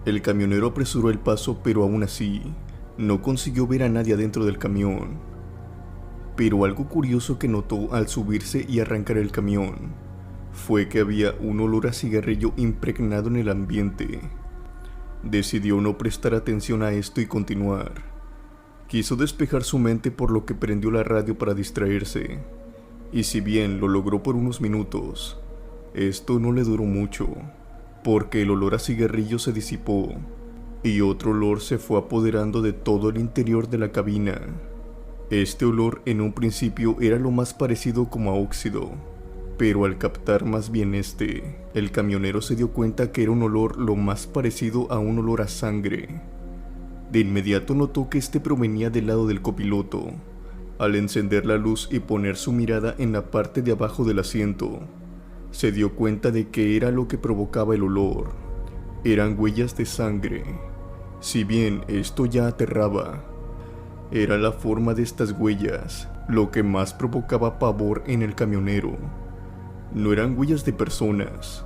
El camionero apresuró el paso, pero aún así, no consiguió ver a nadie adentro del camión. Pero algo curioso que notó al subirse y arrancar el camión fue que había un olor a cigarrillo impregnado en el ambiente. Decidió no prestar atención a esto y continuar. Quiso despejar su mente, por lo que prendió la radio para distraerse. Y si bien lo logró por unos minutos, esto no le duró mucho, porque el olor a cigarrillo se disipó y otro olor se fue apoderando de todo el interior de la cabina. Este olor en un principio era lo más parecido como a óxido, pero al captar más bien el camionero se dio cuenta que era un olor lo más parecido a un olor a sangre. De inmediato notó que provenía del lado del copiloto. Al encender la luz y poner su mirada en la parte de abajo del asiento, se dio cuenta de que era lo que provocaba el olor. Eran huellas de sangre. Si bien esto ya aterraba, era la forma de estas huellas lo que más provocaba pavor en el camionero. No eran huellas de personas,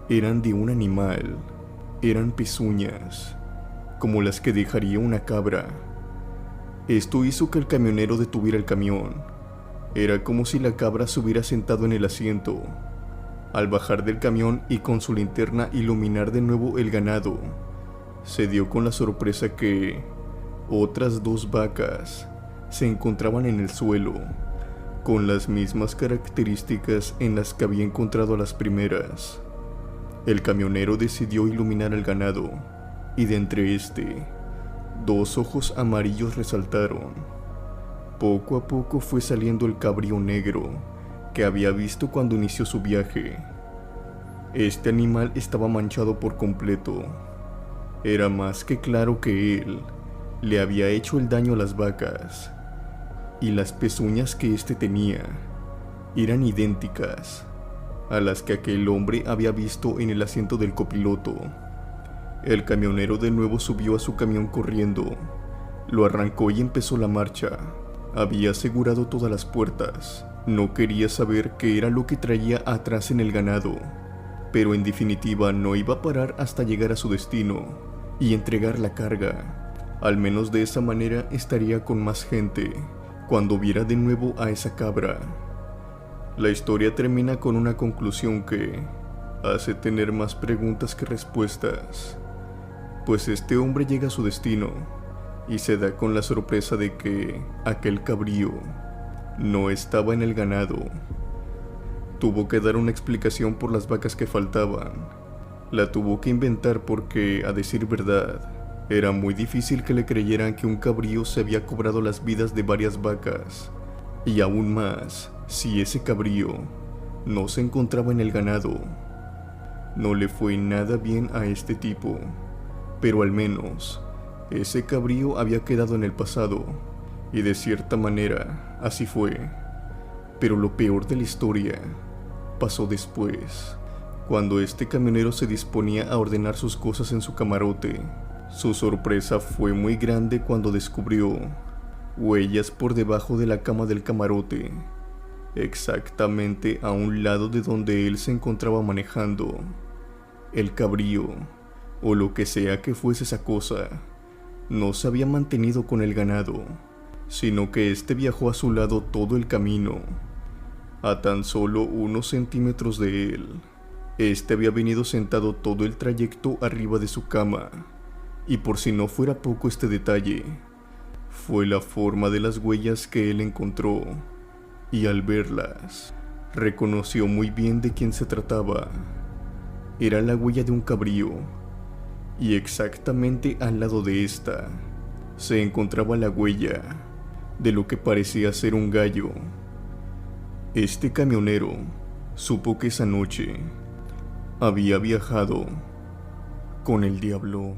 eran de un animal. Eran pezuñas, como las que dejaría una cabra. Esto hizo que el camionero detuviera el camión. Era como si la cabra se hubiera sentado en el asiento. Al bajar del camión y con su linterna iluminar de nuevo el ganado, se dio con la sorpresa que otras 2 vacas se encontraban en el suelo, con las mismas características en las que había encontrado a las primeras. El camionero decidió iluminar el ganado, y de entre 2 ojos amarillos resaltaron. Poco a poco fue saliendo el cabrío negro que había visto cuando inició su viaje. Este animal estaba manchado por completo. Era más que claro que él le había hecho el daño a las vacas, y las pezuñas que tenía eran idénticas a las que aquel hombre había visto en el asiento del copiloto. El camionero de nuevo subió a su camión corriendo, lo arrancó y empezó la marcha. Había asegurado todas las puertas. No quería saber qué era lo que traía atrás en el ganado, pero en definitiva no iba a parar hasta llegar a su destino y entregar la carga. Al menos de esa manera estaría con más gente cuando viera de nuevo a esa cabra. La historia termina con una conclusión que hace tener más preguntas que respuestas, pues hombre llega a su destino y se da con la sorpresa de que aquel cabrío no estaba en el ganado. Tuvo que dar una explicación por las vacas que faltaban. La tuvo que inventar porque, a decir verdad, era muy difícil que le creyeran que un cabrío se había cobrado las vidas de varias vacas, y aún más si ese cabrío no se encontraba en el ganado. No le fue nada bien a este tipo, pero al menos ese cabrío había quedado en el pasado, y de cierta manera así fue. Pero lo peor de la historia pasó después, Cuando este camionero se disponía a ordenar sus cosas en su camarote, su sorpresa fue muy grande cuando descubrió huellas por debajo de la cama del camarote, exactamente a un lado de donde él se encontraba manejando. El cabrío, o lo que sea que fuese esa cosa, no se había mantenido con el ganado, sino que este viajó a su lado todo el camino. A tan solo unos centímetros de él, este había venido sentado todo el trayecto arriba de su cama, y por si no fuera poco este detalle, fue la forma de las huellas que él encontró, y al verlas, reconoció muy bien de quién se trataba. Era la huella de un cabrío, y exactamente al lado de esta, se encontraba la huella de lo que parecía ser un gallo. Este camionero supo que esa noche había viajado con el diablo.